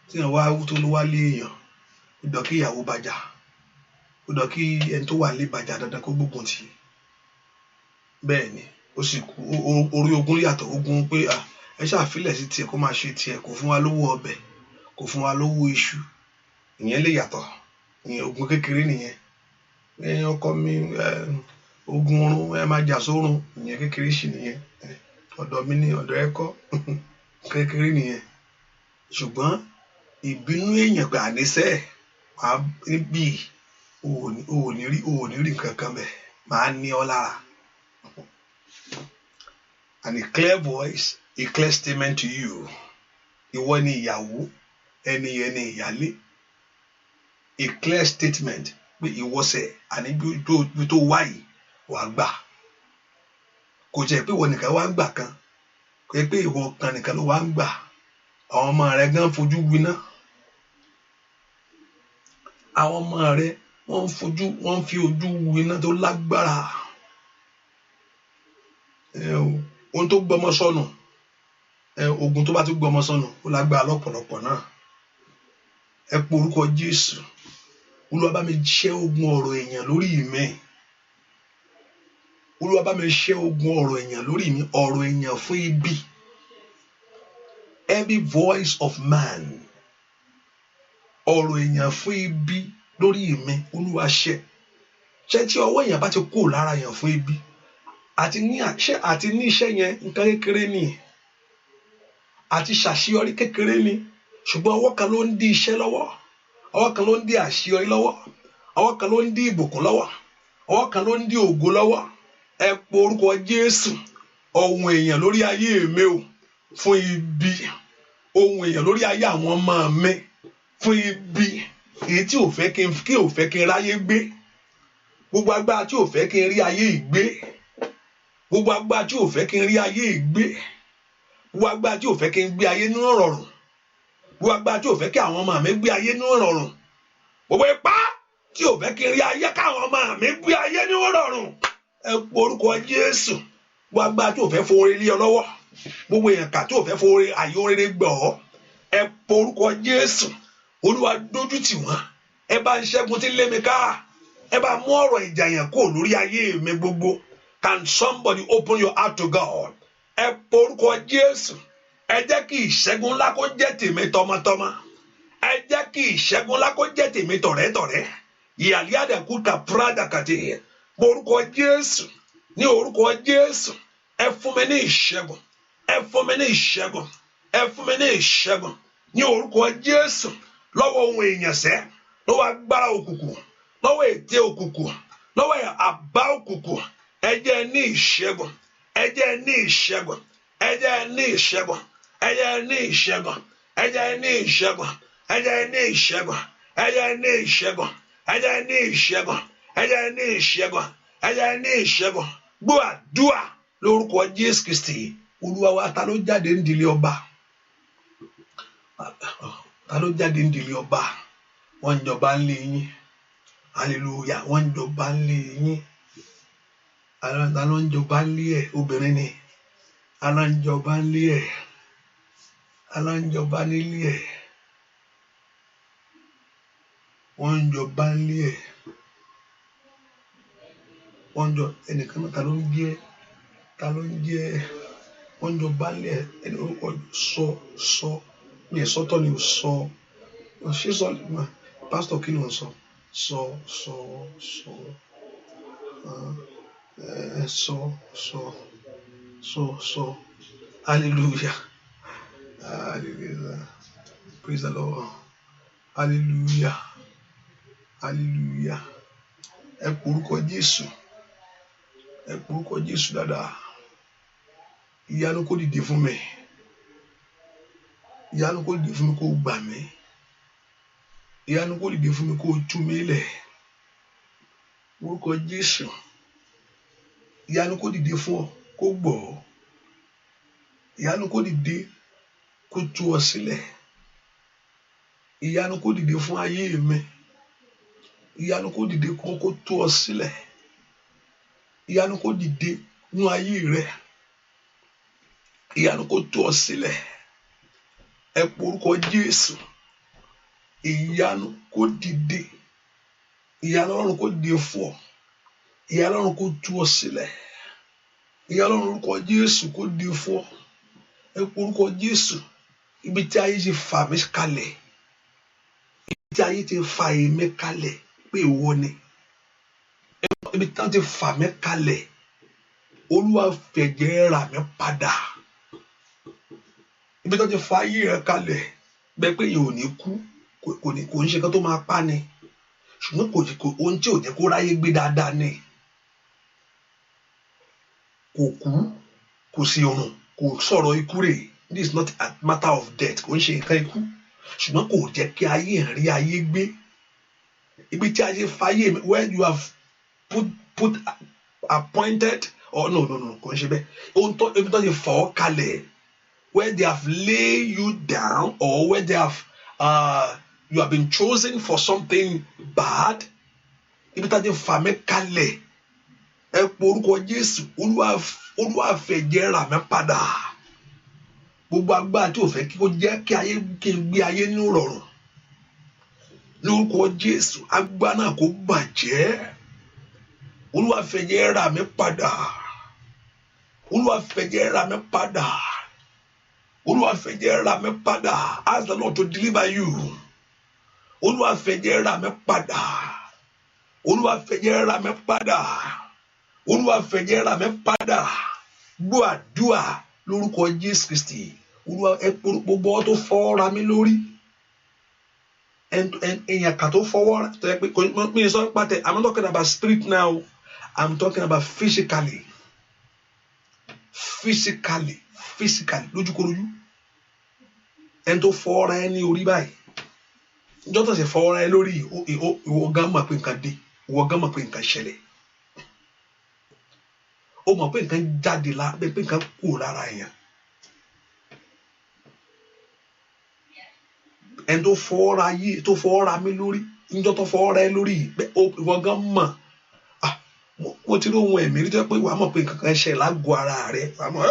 tí wọ́n wá tó ló wá lé èèyàn, ó dọ̀ kí ìyàwó bàjá, ó dọ̀ kí ẹni tó wà lé bàjá dandan kó gbógun tì í. Bẹ́ẹ̀ ni ó sì kú orí ogun yàtọ̀ ogun pé ẹ ṣàfilẹ̀ sí tiẹ̀ kó máa ṣe tiẹ̀ kò fún wa lówó ọbẹ̀ kò fún wa lówó iṣu ìyẹn lè yàtọ̀ ìyẹn ogun kékeré nìyẹn ẹ̀yin ọkọ mi ogun oorun ẹ máa jà sórun ìyẹn kékeré sì nìyẹn ọ̀dọ̀ mi ní ọ̀dọ̀ ẹ kọ́ kékeré nìyẹn ṣùgbọ́n ìbínú èèyàn pé àníṣe máa níbí ò ní rí kankan bẹ́ẹ̀ máa ní ọ lára. And a clear voice, a clear statement to you. Ìwọ ni ìyàwó, ẹni ìyálé. A clear statement pé ìwọ ṣe àní bí tó wáyé wàá gbà. Kò jẹ́ pé ìwọ nìkan wá ń gbà kan. Kò jẹ́ pé ìwọ kan nìkan ló wá ń gbà. Àwọn ọmọ rẹ gan fojú winá. Àwọn ọmọ rẹ wọ́n fi ojú winá tó lágbára. Ohun tó gbọmọ sọnù ogun tó bá ti gbọmọ sọnù ó lágbára lọ́pọ̀lọpọ̀ náà ẹ pé orúkọ Jésù Olúwa bá mi ṣẹ́ ogun ọ̀rọ̀ èèyàn lórí mi Olúwa bá mi ṣẹ́ ogun ọ̀rọ̀ èèyàn lórí mi ọ̀rọ̀ èèyàn fún ibi every voice of man ọ̀rọ̀ èèyàn fún ibi lórí mi Olúwa ṣẹ́ tí ọwọ́ èèyàn bá ti kó lára èèyàn fún ibi àti ní iṣẹ́ yẹn nǹkan kékeré ni, àti ṣàṣeyọrí kékeré ni, ṣùgbọ́n ọwọ́ kan ló ń dí iṣẹ́ lọ́wọ́, ọwọ́ kan ló ń dí àṣeyọrí lọ́wọ́, ọwọ́ kan ló ń dí ìbùkún lọ́wọ́, ọwọ́ kan ló ń dí ògo lọ́wọ́. Ẹ po orúkọ Jésù. Ohun èèyàn lórí ayé mi o fún ibi, ohun èèyàn lórí ayé àwọn ọmọ mi fún ibi, èyí tí ò fẹ́ kí n ráyé gbé, gbogbo agbára tí ò fẹ́ kí n rí ayé ìgbé, gbogbo agbára tí ò fẹ́ kí n rí ayé ìgbé, gbogbo agbára tí ò fẹ́ kí n gbé ayé ní rọ̀rùn, gbogbo agbára tí ò fẹ́ kí àwọn ọmọ mi gbé ayé ní rọ̀rùn, gbogbo ipá tí ò fẹ́ kí n rí ayé káwọn ọmọ mi gbé ayé ní rọ̀rùn. Ẹ po orúkọ Jésù. Gbogbo agbára tí ò fẹ́ fowó lé ọ lọ́wọ́, gbogbo èèyàn kà tí ò fẹ́ fowó ayé oríire gbọ́ ọ, ẹ po orúkọ Jésù. Olúwa dójú tì wọ́n. Ẹ bá ń ṣẹ́gun tí ń lé mi ká. Ẹ bá mú ọ̀rọ̀ ìjà yẹn kó lórí ayé mi gbogbo. Can somebody open your heart to God? Ẹ po orúkọ Jésù. Ẹ jẹ́ kí ìṣẹ́gun ńlá kó jẹ́ tèmi tọmọtọmọ. Ẹ jẹ́ kí ìṣẹ́gun ńlá kó jẹ́ tèmi tọ̀rẹ́tọ̀rẹ́. Ìyàlíàdàkú ka prada kàdé. Orúkọ Jésù. Ní orúkọ Jésù. Ẹ fún mi ní ìṣẹ́gun. Ẹ fún mi ní ìṣẹ́gun. Ẹ fún mi ní ìṣẹ́gun. Ní orúkọ Jésù. Lọ́wọ́ ohun èèyàn sẹ́, lọ́wọ́ agbára òkùnkùn, lọ́wọ́ ète òkùnkùn, lọ́wọ́ àbá òkùnkùn. Ẹ jẹ́ ní ìṣẹ́gun. Ẹ jẹ́ ní ìṣẹ́gun. Ẹ jẹ́ ní ìṣẹ́gun. Ẹ jẹ́ ní ìṣẹ́gun. Ẹ jẹ́ ní ìṣẹ́gun. Ẹ jẹ́ ní ìṣẹ́gun. Ẹ jẹ́ ní ìṣẹ́gun. Ẹ jẹ́ ní ìṣẹ́gun. Ẹ jẹ́ ní ìṣẹ́gun. Ẹ jẹ́ ní ìṣẹ́gun. Gbọ́ àdúrà lórúkọ Jésù Kristi. Olúwa wa, ta ló jáde ń dìlé ọba? Ta ló jáde ń dìlé ọba? Wọ́n ń jọba ń lé yín. Hallelujah. Wọ́n ń jọba ń lé yín. Ta ló ń jọba ń lé ẹ̀? Obìnrin ni. Ta ló ń jọba ń lé ẹ̀? Ta ló ń jọba nílé ẹ̀? Wọ́n ń jọba ń lé ẹ̀. Wọ́n ń jọ ẹnìkan náà. Ta ló ń jẹ́? Ta ló ń jẹ́? Wọ́n ń jọba ń lé ẹ̀. Ẹni orúkọ sọ mi ẹ̀ sọ́tọ̀ ni ò sọ. Ṣé sọ pásítọ̀ kí ló ń sọ? Sọ. Hallelujah. Hallelujah. Praise the Lord. Hallelujah. Hallelujah. Ẹ po orúkọ Jésù. Ẹ po orúkọ Jésù dáadáa. Ìyanu kó dìde fún mi. Ìyanu kó dìde fún mi kó gbà mí. Ìyanu kó dìde fún mi kó tú mi lẹ̀. Orúkọ Jésù. Ìyanu kó dìde fún ọ kó gbọ́. Ìyanu kó dìde kó tú ọ sílẹ̀. Ìyanu kó dìde fún ayé mi. Ìyanu kó dìde kó tú ọ sílẹ̀. Ìyanu kó dìde nínú ayé rẹ. Ìyanu kó tú ọ sílẹ̀. Ẹ po orúkọ Jésù. Ìyanu kó dìde. Ìyanu Ọlọ́run kó dìde fún ọ. Ìyanu Ọlọ́run kó tú ọ sílẹ̀. Ìyanu Ọlọ́run orúkọ Jésù kó dìde fún ọ. Ẹ po orúkọ Jésù. Ibi tí ayé ti fà mí kalẹ̀. Ibi tí ayé ti fà èmi kalẹ̀ pé ìwọ ni. Ibi tí wọ́n ti fà mí kalẹ̀. Olúwa fẹ̀jẹ̀ rà mí padà. Ibi tí wọ́n ti fà ayé rẹ kalẹ̀ bẹ́ẹ̀ pé yìí ò ní kú, kò ń ṣe kan tó máa pa ni, ṣùgbọ́n kò ohun tí ò jẹ́ kó ráyé gbé dáadáa ni. Kò kú, kò sí ọ̀run, kò sọ̀rọ̀ ikú rẹ̀. This is not a matter of death. Kò ń ṣe nǹkan ikú, ṣùgbọ́n kò jẹ́ kí ayé rí ayé gbé. Ibi tí ayé fà ayé mi, where you have put appointed or no kò ń ṣe bẹ́ẹ̀. Ibi tó ti fà ọ́ kalẹ̀, where they have laid you down or where they have you have been chosen for something bad. Ibi tá ti fà mí kalẹ̀. Ẹ po orúkọ Jésù. Olúwa fẹ̀jẹ̀ rà mí padà. Gbogbo agbára tí ò fẹ́ kí ó jẹ́ kí n gbé ayé ní ìrọ̀rùn. Lórúkọ Jésù, agbára náà kó bàjẹ́. Olúwa fẹ̀jẹ̀ rà mí padà. Olúwa fẹ̀jẹ̀ rà mí padà. Olúwa fẹ̀jẹ̀ rà mí padà. Ask the Lord to deliver you. Olúwa fẹ̀jẹ̀ rà mí padà. Olúwa fẹ̀jẹ̀ rà mí padà. Olúwa fẹ̀jẹ̀ rà mí padà. Gbọ́ àdúrà lórúkọ Jésù Kristi. Olúwa gbogbo ọ tó fọwọ́ ra mí lórí. Èèyàn kan tó fọwọ́ tó yẹ pé mi sọ pàtẹ. I'm not talking about spirit now. I'm talking about physically. Physically lójúkorojú. Ẹni tó fọwọ́ ra ẹ ní orí báyìí. Ìjọ́ tó ṣe fọwọ́ ra ẹ lórí ìwọ gan mọ̀ pé nǹkan dé. Ìwọ gan mọ̀ pé nǹkan ṣẹlẹ̀. Ó mọ̀ pé nǹkan jáde pé nǹkan kúrò lára èèyàn. Ẹni tó fọwọ́ ra mí lórí. Ìjọ́ tó fọwọ́ ra ẹ lórí ìwọ gan mọ̀. Mo ti rí ohun ẹ̀mí rí tó pé wàá mọ̀ pé nǹkan kan ṣẹlẹ̀ lágọ̀ọ́ ara rẹ̀. Wàá mọ̀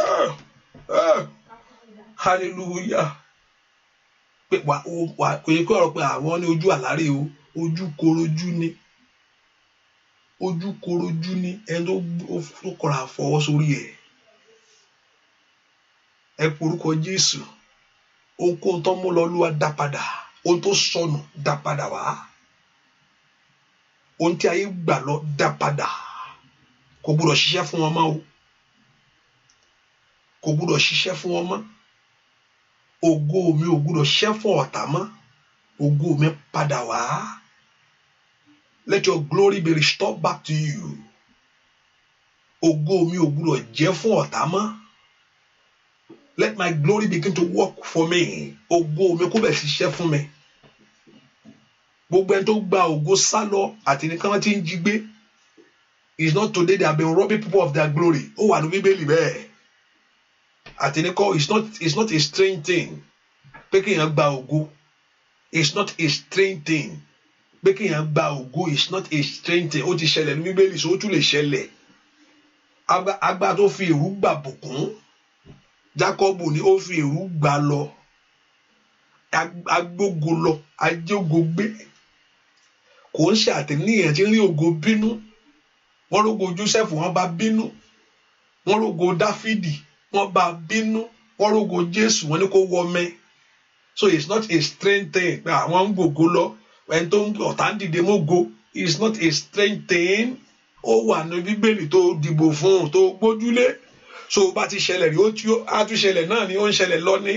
hallelujah. Pé kò yẹ kí ọ̀rọ̀ pé àwọn ní ojú àlárè o. Ojúkorojú ni. Ojúkorojú ni ẹni tó kọra fọwọ́ sórí ẹ̀. Ẹ porúkọ Jésù. Ohunkóhun tó mú lọ Olúwa dá padà. Ohun tó sọnù dá padà wá. Ohun tí ayé gbà lọ dá padà. Kò gbọdọ̀ ṣiṣẹ́ fún wọn mọ́ o. Kò gbọdọ̀ ṣiṣẹ́ fún wọn mọ́. Ògo mi ò gbọdọ̀ ṣiṣẹ́ fún ọ̀tá mọ́. Ògo mi padà wá. Let your glory be restored back to you. Ògo mi ò gbọdọ̀ jẹ́ fún ọ̀tá mọ́. Let my glory begin to work for me. Ògo mi kó bẹ̀ ṣiṣẹ́ fún mi. Gbogbo ẹni tó gba ògo sálọ àti ní káwọn tí ń jí gbé. It's not today they have been robbing people of their glory. Ó wà ní Bíbélì bẹ́ẹ̀. Àti ní kọ́ it's not a strange thing. Pé kéèyàn gba ògo. It's not a strange thing. Pé kéèyàn gba ògo is not a strange thing. Ó ti ṣẹlẹ̀ ní Bíbélì so ó tún lè ṣẹlẹ̀. Agbá tó fi èrú gbà bùkún. Jákọ́bù ni ó fi èrú gbà lọ. Agbógo lọ. Ajógo gbé. Kò ń ṣe àtẹ̀níyàn tí ń rí ògo bínú. Wọ́n rógo Joseph wọ́n bá bínú. Wọ́n rógo Dáfídì wọ́n bá bínú. Wọ́n rógo Jésù wọ́n ní kó wọmẹ́. So it's not a strange thing. Àwọn ń gbògo lọ. Ẹni tó ń ọ̀tá ń dìde mógo. It's not a strange thing. Ó wà ní Bíbélì tó dìbò fún tó gbójúlé. So bá ti ṣẹlẹ̀ rí á tún ṣẹlẹ̀ náà ni ó ń ṣẹlẹ̀ lọ́ní.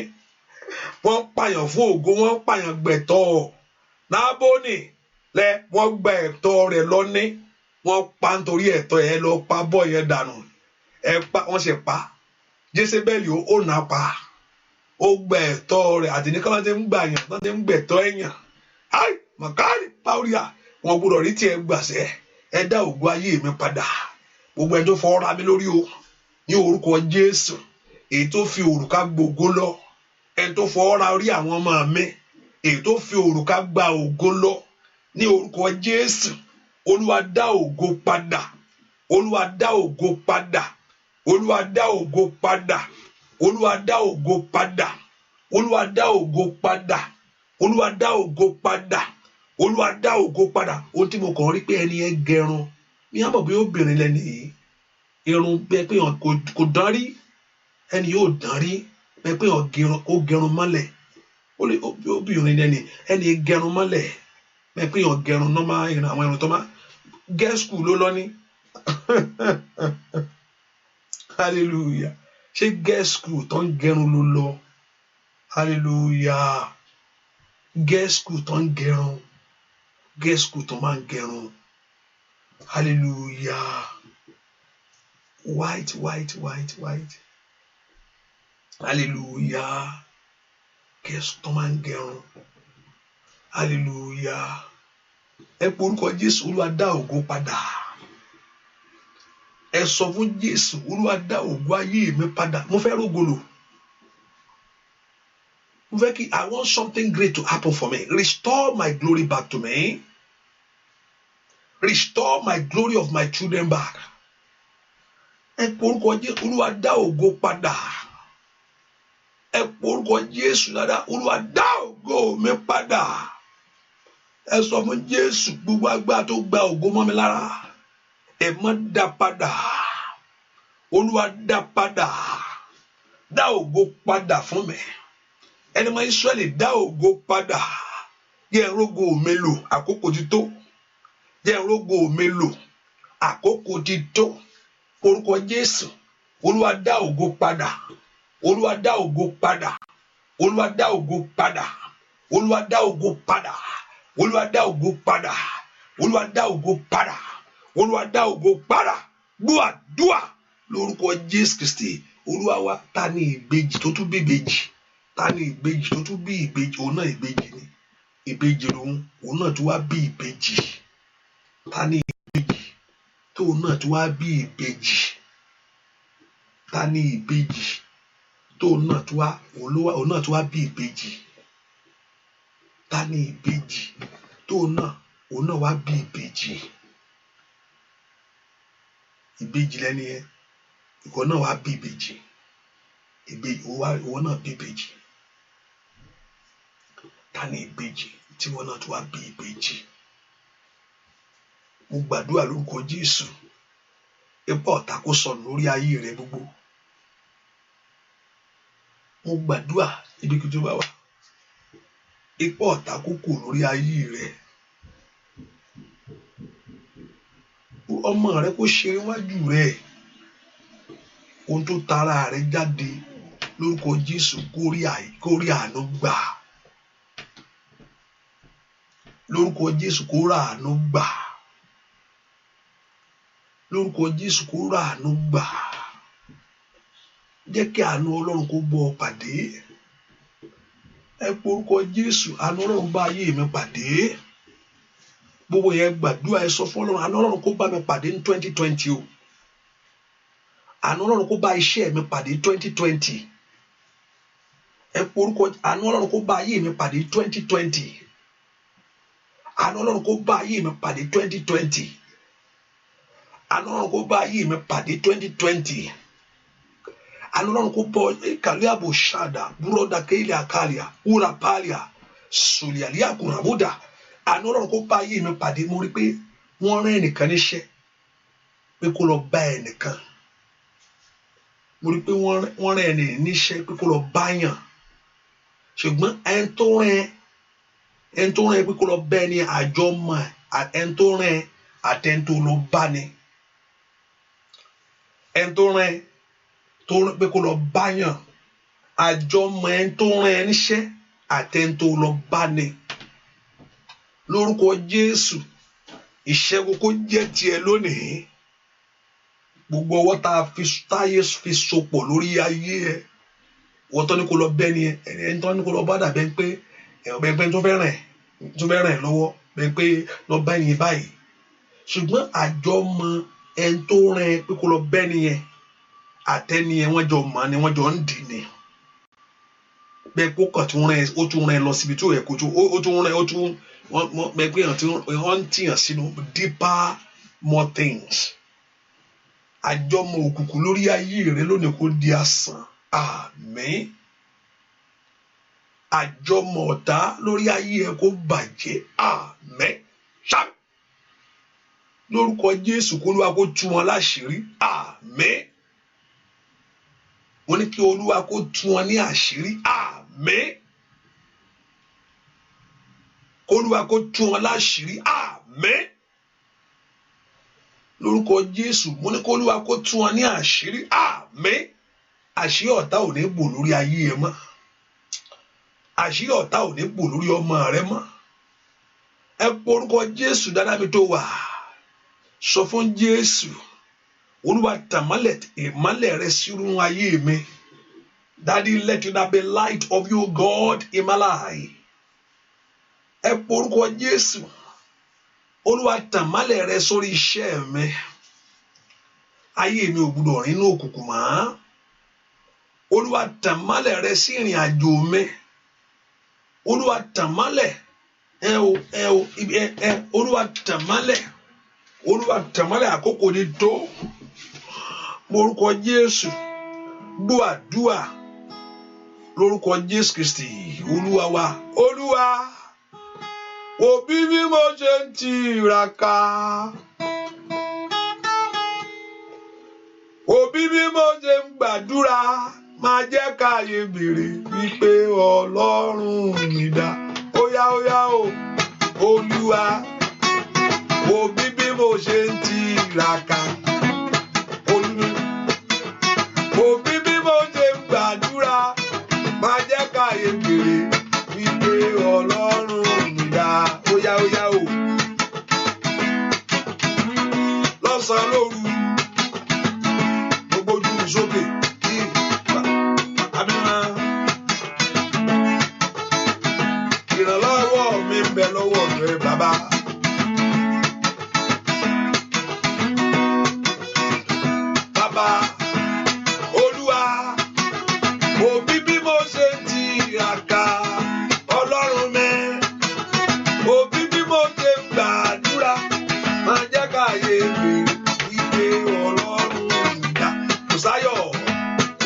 Wọ́n pààyàn fún ògo wọ́n pààyàn gbẹ̀tọ́. Nábónì wọ́n gba ẹ̀tọ́ rẹ̀ lọ́ní. Wọ́n pa nítorí ẹ̀tọ́ ẹ̀ lọ pa bọ́ yẹn dànù. Wọ́n ṣe pa. Jésébẹ́lì ó nà pa. Ó gba ẹ̀tọ́ rẹ̀ àti ní káwọn ti ń gbà yàn náà ti ń gbẹ̀tọ́ ẹ̀yàn. Ai màkàrí pàwùrìà wọn gbọ́dọ̀ rí tiẹ̀ gbàṣẹ. Ẹ dá ògo ayé mi padà. Gbogbo ẹni tó fọwọ́ ra mi lórí o. Ní orúkọ Jésù. Èyí tó fi òrùka gbògo lọ. Ẹni tó fọwọ́ ra orí àwọn ọmọ mi. Èyí tó fi òrùka gba ògo lọ. Ní orúkọ Jésù. Olúwa dá ògo padà. Olúwa dá ògo padà. Olúwa dá ògo padà. Olúwa dá ògo padà. Olúwa dá ògo padà. Olúwa dá ògo padà. Olúwa dá ògo padà. Ohun tí mo kàn rí pé ẹni ẹ gẹrun. Ní àbọ̀ bí obìnrin lẹ́ni yìí. Irun bẹ́ẹ̀ pé kò dán rí. Ẹni yóò dán rí. Bẹ́ẹ̀ pé ó gẹrun mọ́lẹ̀. Obìnrin lẹ́ni ẹni gẹrun mọ́lẹ̀. Bẹ́ẹ̀ pé ó gẹrun náà máa ìrìn àwọn irun tó máa. Girl school ló lọ ní. Hallelujah. Ṣé girl school tó ń gẹrun ló lọ? Hallelujah. Girl school tó ń gẹrun. Girl school tó máa ń gẹrun. Hallelujah. White. Hallelujah. Girl school tó máa ń gẹrun. Hallelujah. Ẹ porúkọ Jésù Olúwa dá ògo padà. Ẹ sọ fún Jésù Olúwa dá ògo ayé mi padà. Mo fẹ́ rógolo. Mo fẹ́ kí I want something great to happen for me. Restore my glory back to me. Restore my glory of my children back. Ẹ porúkọ Jésù Olúwa dá ògo padà. Ẹ porúkọ Jésù dáadáa Olúwa dá ògo mi padà. Ẹ sọ fún Jésù gbogbo agbára tó gba ògo mọ́ mi lára. Ẹ má dá padà. Olúwa dá padà. Dá ògo padà fún mi. Ẹni mọ Ísírẹ́lì dá ògo padà. Jẹ́ n rógo mi lò àkókò ti tó. Jẹ́ n rógo mi lò àkókò ti tó. orúkọ Jésù. Olúwa dá ògo padà. Olúwa dá ògo padà. Olúwa dá ògo padà. Olúwa dá ògo padà. Olúwa dá ògo padà. Olúwa dá ògo padà. Olúwa dá ògo padà. Gbọ́ àdúrà lórúkọ Jésù Kristi. Olúwa wa, ta ni ìbejì tó tún bí ìbejì? Ta ni ìbejì tó tún bí ìbejì? Òun náà ìbejì ni. Ìbejì lòun, òun náà tún wá bí ìbejì. Ta ni ìbejì tó òun náà tún wá bí ìbejì? Ta ni ìbejì tó òun náà tún wá bí ìbejì? Ta ni ìbejì tó òun náà wá bí ìbejì? Ìbejì lẹ́ni yẹn, ìwọ náà wá bí ìbejì. Ìwọ náà bí ìbejì. Ta ni ìbejì tí ìwọ náà tún wá bí ìbejì? Mo gbàdúrà lórúkọ Jésù, ipá ọ̀tá kó sọnù lórí ayé rẹ gbogbo. Mo gbàdúrà ibikíbi tó bá wà, ipá ọ̀tá kó kù lórí ayé rẹ. Ọmọ rẹ kó ṣe iwájú rẹ, ohun tó tara rẹ jáde lórúkọ Jésù kó rí àánú gbà. Lórúkọ Jésù kó rí àánú gbà. Lórúkọ Jésù kó rí àánú gbà. Jẹ́ kí àánú Ọlọ́run kó bọ́ ọ pàdé. Ẹ pe orúkọ Jésù, àánú Ọlọ́run bá ayé mi pàdé. Gbogbo yẹn gbàdúrà, ẹ sọ fún Ọlọ́run, àánú Ọlọ́run kó bá mi pàdé ní 2020 o. Àánú Ọlọ́run kó bá iṣẹ́ mi pàdé 2020. Ẹ pe orúkọ, àánú Ọlọ́run kó bá ayé mi pàdé 2020. Àánú Ọlọ́run kó bá ayé mi pàdé 2020. Àánú Ọlọ́run kó bá ayé mi pàdé 2020. Àánú Ọlọ́run kó bọ́ kàlíà bò ṣáàdà búrọ́dà kéèlì àkàlìà wúrà pàlìà sòlìàlíà kùràbúdà. Àánú Ọlọ́run kó bá ayé mi pàdé. Mo rí pé wọ́n rán ẹnìkan níṣẹ́ pé kó lọ bá ẹnìkan. Mo rí pé wọ́n rán ẹnì níṣẹ́ pé kó lọ báyàn. Ṣùgbọ́n ẹni tó rán pé kó lọ bá ẹni àjọ mọ̀, ẹni tó rán àtẹni tó lọ bá ni. Ẹni tó rán pé kó lọ báyàn, àjọ mọ̀ ẹni tó rán níṣẹ́ àtẹni tó lọ bá ni. Lórúkọ Jésù, ìṣẹ́gun kó jẹ́ tiẹ̀ lónìí. Gbogbo ọwọ́ táyé fi sopọ̀ lórí ayé ẹ, wọ́n tó ní kó lọ bẹ́ ni ẹni tó ní kó lọ bá dàbẹ́ pé tó fẹ́ ràn lọ́wọ́, bẹ́ẹ̀ pé lọ bá ẹni báyìí. Ṣùgbọ́n àjọ mọ̀ ẹni tó rán pé kó lọ bẹ́ ni yẹn àtẹni yẹn, wọ́n jọ mọ̀ ni, wọ́n jọ ń dì ní. Bẹ́ẹ̀ pé ó tún rán lọ síbi tí ó yẹ kó bẹ́ẹ̀ pé wọ́n ń tìyàn sínú deeper more things. Àjọmọ̀ òkùnkùn lórí ayé rẹ lónìí kó di asán. Àmín. Àjọmọ̀ ọ̀tá lórí ayé ẹ kó bàjẹ́. Àmín. Ṣá. Lórúkọ Jésù kó Olúwa kó tú wọn láṣìírí. Àmín. Mo ní kí Olúwa kó tú wọn ní àṣírí. Àmín. Kó Olúwa kó tú wọn láṣìírí. Àmín. Lórúkọ Jésù, mo ní kó Olúwa kó tú wọn ní àṣírí. Àmín. Àṣírí ọ̀tá ò ní bò lórí ayé ẹ mọ́. Àṣírí ọ̀tá ò ní bò lórí ọmọ rẹ mọ́. Ẹ pe orúkọ Jésù dáadáa mi tó wà. Sọ fún Jésù, Olúwa tàn ìmọ́lẹ̀ rẹ sínú ayé mi. Daddy, let there be light of you, God, in my life. Ẹ pe orúkọ Jésù, Olúwa tàn ìmọ́lẹ̀ rẹ sórí iṣẹ́ mi. Ayé mi ò gbọdọ̀ rìn nínú òkùnkùn mọ́. Olúwa tàn ìmọ́lẹ̀ rẹ sí ìrìn àjò mi. Olúwa tàn ìmọ́lẹ̀, Olúwa tàn ìmọ́lẹ̀. Olúwa tàn ìmọ́lẹ̀, àkókò ni tó. Lórúkọ Jésù, gbọ́ àdúrà lórúkọ Jésù Kristi Olúwa wa. Olúwa, òbí bí mo ṣe ń tiraka, òbí bí mo ṣe ń gbàdúrà, máa jẹ́ káyé béèrè wípé Ọlọ́run mi dá. Óyá o, Olúwa, òbí bí mo ṣe ń tiraka, Olúwa ń bẹ lọ́wọ́ rẹ bàbá. Bàbá Olúwa òbí bí mo ṣe ń tiraka Ọlọ́run mi òbí bí mo ṣe ń gbàdúrà máa jẹ́ káyé mi ìgbé Ọlọ́run ìyá kò sáyọ̀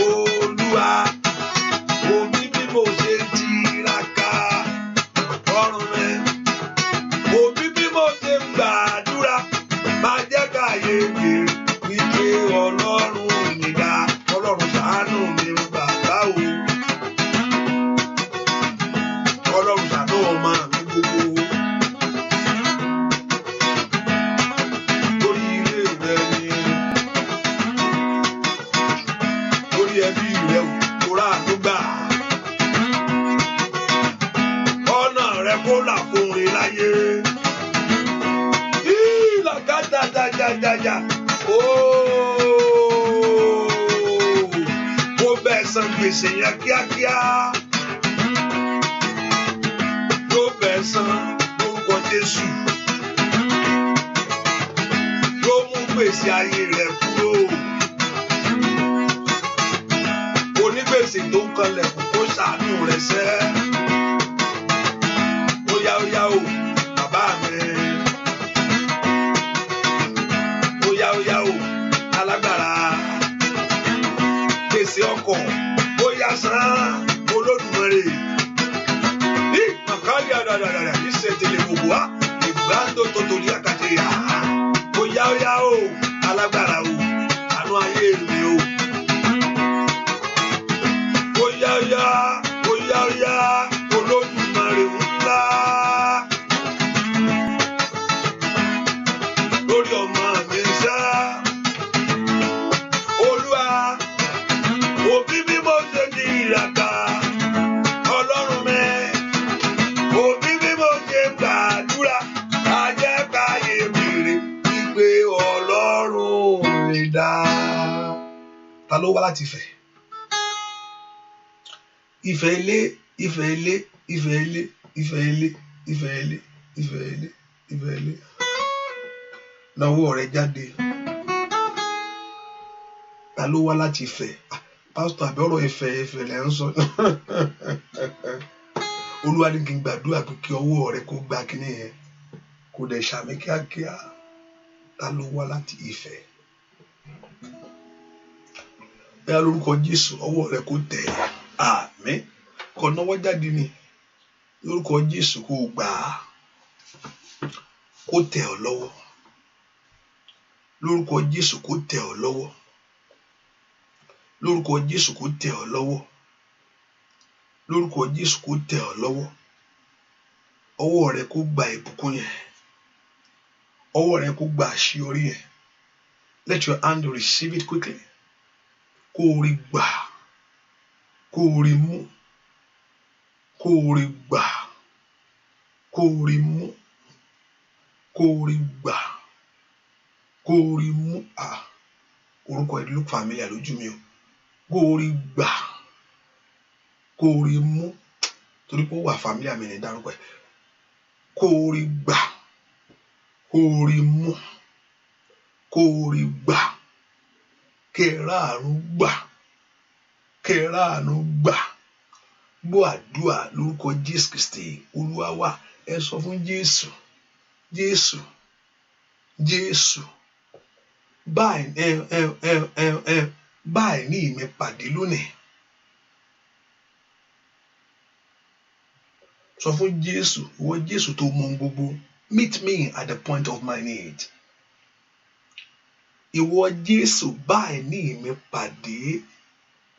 Olúwa òbí bí mo ṣe ń tiraka Ọlọ́run mi òbí bí mo ṣe ń gbàdúrà máa jẹ́ káyé mi ìgbé Ọlọ́run ìyá Ọlọ́run ṣàánú mi bàbá o Ọlọ́run ṣàánú ọmọ mi gbogbo lórí ilé rẹ ni lórí ẹbí rẹ kó ráàánú gbà ọ̀nà rẹ kó là fún rẹ láyé ìlàkàtàjàjàjà ó bẹ́ẹ̀ san gbèsè yẹn kíákíá yóò bẹ́ẹ̀ san lórúkọ Jésù yóò mú gbèsè ayé rẹ kúrò onígbèsè tó ń kanlẹ̀ kó ṣàánú rẹ sẹ́ ó yá o bàbá mi ó yá o alágbára gbèsè ọkọ̀ ó yá san Olódùmarè ní màkàlí àdàdàdàdà ní sètèlè gbogbo wa ìgbàndó tòtòlì àkàtì yá ó yá o alágbára o àánú ayé mi o ó yá Olódùmarè ńlá lórí ọmọ mi ṣá Olúwa òbí bí mo ṣe di ìràkà Ọlọ́run mi òbí bí mo ṣe gbàdúrà ajẹ́káyé mèrè wípé Ọlọ́run mi dá. Ta ló wá láti Ifẹ̀? Ifẹ̀ ilé Ifẹ̀ ilé Ifẹ̀ ilé Ifẹ̀ ilé Ifẹ̀ ilé Ifẹ̀ ilé Ifẹ̀ ilé nawọ́ rẹ jáde. Ta ló wá láti Ifẹ̀? Pásítọ̀ àbí ọ̀rọ̀ Ifẹ̀ lẹ́ ń sọ. Olúwa ní kí n gbàdúrà pé kí ọwọ́ rẹ kó gba kíní yẹn kó dẹ̀ ṣàmì kíákíá. Ta ló wá láti Ifẹ̀? Bẹ́ẹ̀ lórúkọ Jésù ọwọ́ rẹ kó tẹ̀ àmín kò náwó jáde ní lórúkọ Jésù kó gbà á kó tẹ̀ ọ́ lọ́wọ́ lórúkọ Jésù kó tẹ̀ ọ́ lọ́wọ́ lórúkọ Jésù kó tẹ̀ ọ́ lọ́wọ́ lórúkọ Jésù kó tẹ̀ ọ́ lọ́wọ́ ọwọ́ rẹ kó gba ìbùkún yẹn ọwọ́ rẹ kó gba àṣeyọrí yẹn let your hand receive it quickly kó o rí gbà kó o rí mú kó o rí gbà kó o rí mú kó o rí gbà kó o rí mú orúkọ ẹ̀ look familiar lójú mi o kó o rí gbà kó o rí mú torí pé ó wà familiar mi ní dárúkọ ẹ̀ kó o rí gbà kó o rí mú kó o rí gbà kẹ́ẹ̀ráàánú gbà kẹ́ẹ̀ráàánú gbà gbọ́ àdúrà lórúkọ Jésù Kristi Olúwa wa ẹ sọ fún Jésù Jésù Jésù báyìí ní ìmí pàdé lónìí sọ fún Jésù ìwọ Jésù tó mọ gbogbo meet me at the point of my need ìwọ Jésù báyìí ní ìmí pàdé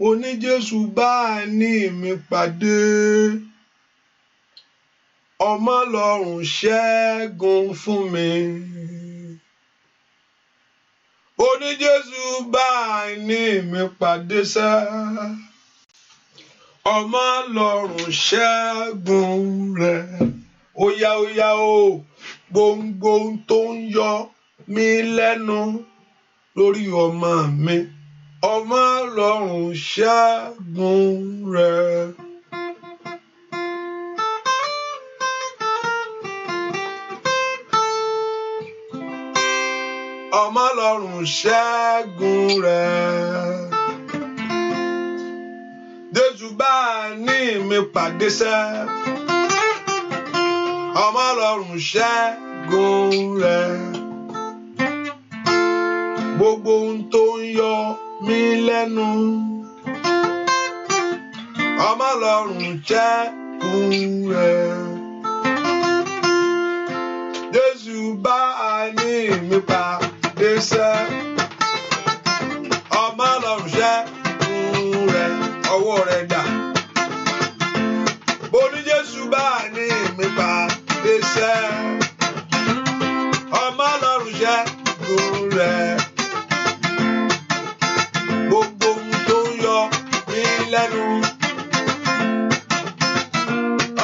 oní Jésù báyìí ní ìmí pàdé ọmọ lọ́run ṣẹ́gun fún mi oní Jésù báyìí ní ìmí pàdé sẹ́ ọmọ lọ́run ṣẹ́gun rẹ̀ ó yá o gbòǹgbò tó ń yọ mí lẹ́nu lórí ọmọ mi ọmọ lọ́run ṣẹ́gun rẹ̀ ọmọ Ọlọ́run ṣẹ́gun rẹ̀. Jésù bá ní mi pàdé sẹ́, ọmọ Ọlọ́run ṣẹ́gun rẹ̀. Gbogbo ohun tó ń yọ mí lẹ́nu, ọmọ Ọlọ́run ṣẹ́gun rẹ̀. Jésù bá ní mi pàdé sẹ́, ọmọ Ọlọ́run ṣẹ́gun rẹ̀. Ọwọ́ rẹ̀ dà. Bó ní Jésù bá ní mi pàdé sẹ́, ọmọ Ọlọ́run ṣẹ́gun rẹ̀. Gbogbo ohun tó ń yọ mí lẹ́nu,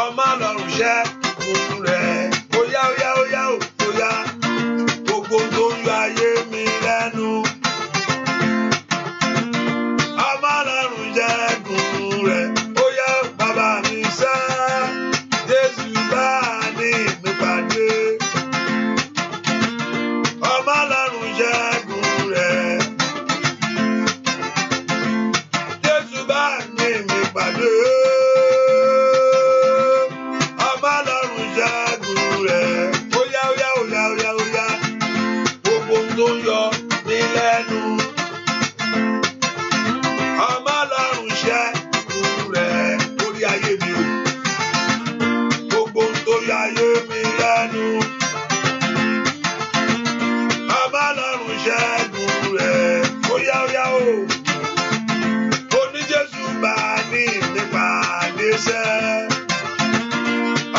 ọmọ Ọlọ́run ṣẹ́gun rẹ̀. Óyá óyá óyá óyá. Gbogbo ohun tó ń yọ ayé mi lẹ́nu, ọmọ Ọlọ́run ṣẹ́gun rẹ̀. Óyá bàbá mi sẹ́, Jésù bá ní mi pàdé, ọmọ Ọlọ́run ṣẹ́gun rẹ̀. Jésù bá ní mi pàdé, ọmọ Ọlọ́run ṣẹ́gun rẹ̀. Óyá óyá óyá óyá óyá. Gbogbo ohun tó ń yọ mí lẹ́nu, ọmọ Ọlọ́run ṣẹ́gun rẹ̀. Lórí ayé mi o, gbogbo ohun tó yọ ayé mi lẹ́nu, ọmọ Ọlọ́run ṣẹ́gun rẹ̀. Óyá óyá o. Oní Jésù bá ní mi pàdé sẹ́,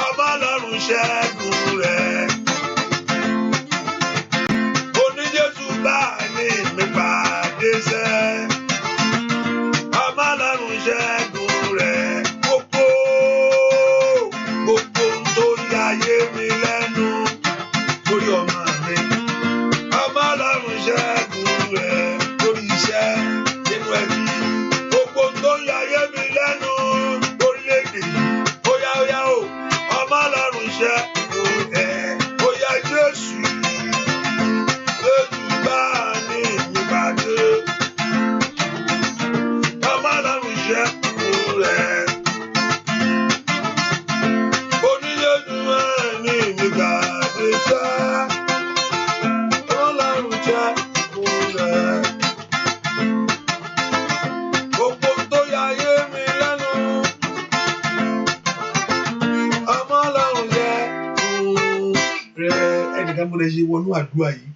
ọmọ Ọlọ́run ṣẹ́gun rẹ̀. Oní Jésù bá ní mi pàdé sẹ́, ọmọ Ọlọ́run ṣẹ́gun rẹ̀. Gbogbo ohun tó yọ ayé mi lẹ́nu, lórí ọmọ mi, ọmọ Ọlọ́run ṣẹ́gun rẹ̀. Lórí iṣẹ́ nínú ẹbí, gbogbo ohun tó yọ ayé mi lẹ́nu, lórílẹ̀-èdè yìí. Óyá óyá o, ọmọ Ọlọ́run ṣẹ́gun rẹ̀. Óyá Jésù, Jésù bá ní mi pàdé, ọmọ Ọlọ́run ṣẹ́gun rẹ̀. Oní Jésù bá ní mi pàdé sẹ́, ọmọ Ọlọ́run ṣẹ́gun rẹ̀. Gbogbo ohun tó yọ ayé mi lẹ́nu, ọmọ Ọlọ́run ṣẹ́gun rẹ̀. Ẹnìkan mo lè ṣe wọnú àdúrà yìí,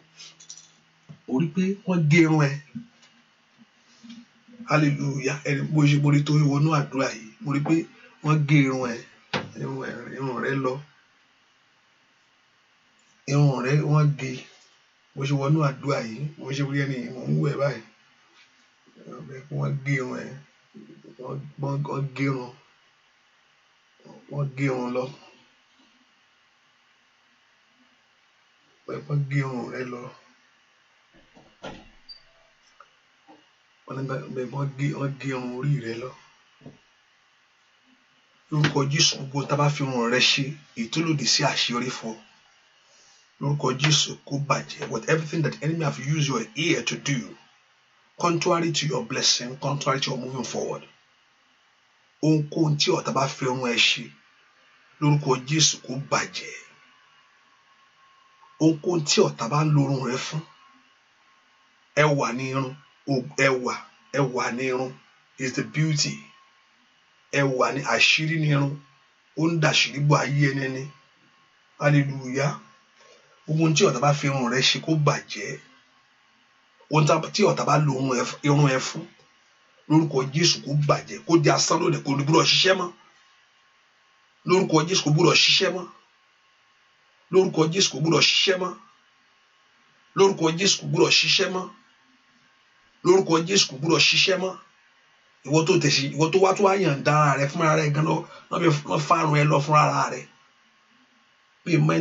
ó rí pé wọ́n gé irun ẹ̀. Hallelujah. Ẹni mo ṣe mo rí tó wọnú àdúrà yìí, mo rí pé wọ́n gé irun ẹ̀. Irun rẹ̀ lọ. Irun rẹ̀ wọ́n gé. Mo ṣe wọnú àdúrà yìí, mo ṣe rí ẹni mo ń wẹ̀ báyìí. Wọ́n gé irun ẹ̀. Wọ́n gé irun. Wọ́n gé irun lọ. Wọ́n gé irun rẹ̀ lọ. Wọ́n gé irun orí rẹ̀ lọ. Lórúkọ Jésù, gbogbo tá bá fi irun rẹ̀ ṣe èyí tó lòdì sí àṣeyọrí fún ọ, lórúkọ Jésù kó bàjẹ́. With everything that enemy have used your ear to do contrary to your blessing, contrary to your moving forward, ohunkóhun tí ọ̀tá bá fi irun ẹ̀ ṣe, lórúkọ Jésù kó bàjẹ́. Ohunkóhun tí ọ̀tá bá ń lo irun rẹ̀ fún, ẹwà ní irun, ẹwà ní irun is the beauty. Ẹwà ní àṣírí ní irun, ó ń dàṣírí bò ayé ẹni ní. Hallelujah. Ohun tí ọ̀tá bá fi irun rẹ̀ ṣe kó bàjẹ́. Ohun tí ọ̀tá bá lo irun ẹ̀ fún, lórúkọ Jésù kó bàjẹ́, kó di asán lónìí, kó gbúdọ̀ ṣiṣẹ́ mọ́. Lórúkọ Jésù kó gbúdọ̀ ṣiṣẹ́ mọ́. Lórúkọ Jésù kó gbúdọ̀ ṣiṣẹ́ mọ́. Lórúkọ Jésù kó gbúdọ̀ ṣiṣẹ́ mọ́. Lórúkọ Jésù kó gbúdọ̀ ṣiṣẹ́ mọ́. Ìwọ tó wá tó wá yàn dára rẹ fúnra rẹ gan lọ, wọ́n fárun ẹ lọ fúnra rẹ. Mi mọ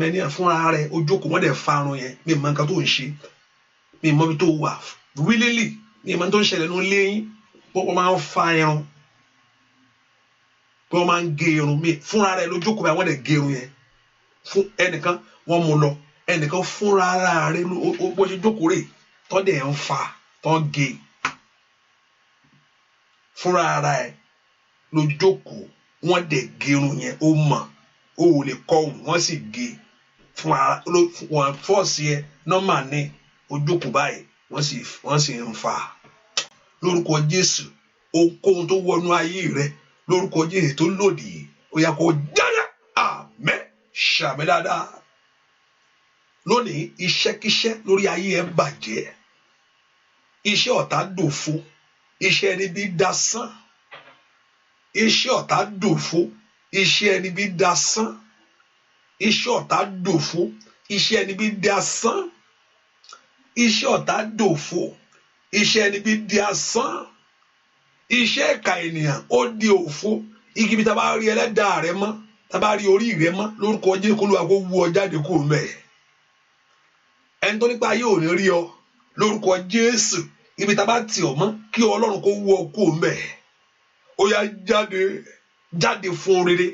ẹni fúnra rẹ, ó jókòó wọ́n dẹ̀ fárun yẹn. Mi mọ nǹkan tó ń ṣe. Mi mọ ibi tó wà. Willingly, mi mọ tó ń ṣẹlẹ̀ nínú ilé yín. Wọ́n máa ń fa irun. Wọ́n máa ń gé irun. Fúnra rẹ ló jókòó báyìí, wọ́n dẹ̀ gé irun yẹn. Fún ẹnìkan, wọ́n mú lọ. ẹnìkan fúnra ara rẹ̀ bó ṣe jókòó rè tó dẹ̀ ń fa tó ń gé fúnra ara ẹ̀ ló jókòó wọ́n dẹ̀ gérun yẹn ó mọ̀ ó ò lè kọ́ òun wọ́n sì gé fúnra wọn fọ́ọ̀sì ẹ̀ nọ́mà ní ojókòó báyìí wọ́n sì ń fa lórúkọ Jésù ohunkóhun tó wọnú ayé rẹ lórúkọ Jésù tó lòdì ó yá kó jáde àmín ṣàmì dáadáa lónìí iṣẹ́kíṣẹ́ lórí ayé ẹ bàjẹ́ iṣẹ́ ọ̀tá dòfo iṣẹ́ ẹni bí dasán iṣẹ́ ọ̀tá dòfo iṣẹ́ ẹni bí dasán iṣẹ́ ọ̀tá dòfo iṣẹ́ ẹni bí dasán iṣẹ́ ọ̀tá dòfo iṣẹ́ ẹni bí dasán iṣẹ́ ìka ènìyàn ó di òfo igi bí tá bá rí ẹlẹ́dàá rẹ mọ́ tá bá rí orí rẹ mọ́ lórúkọ Jésù kó Olúwa kó wú ọ jáde kúrò mẹ́ẹ̀ ẹni tó nípa ayé ò ní rí ọ lórúkọ Jésù ibi tá bá tì ọ mọ́ kí Ọlọ́run kó wú ọ kúrò mẹ́ẹ̀ ó yá jáde fún rere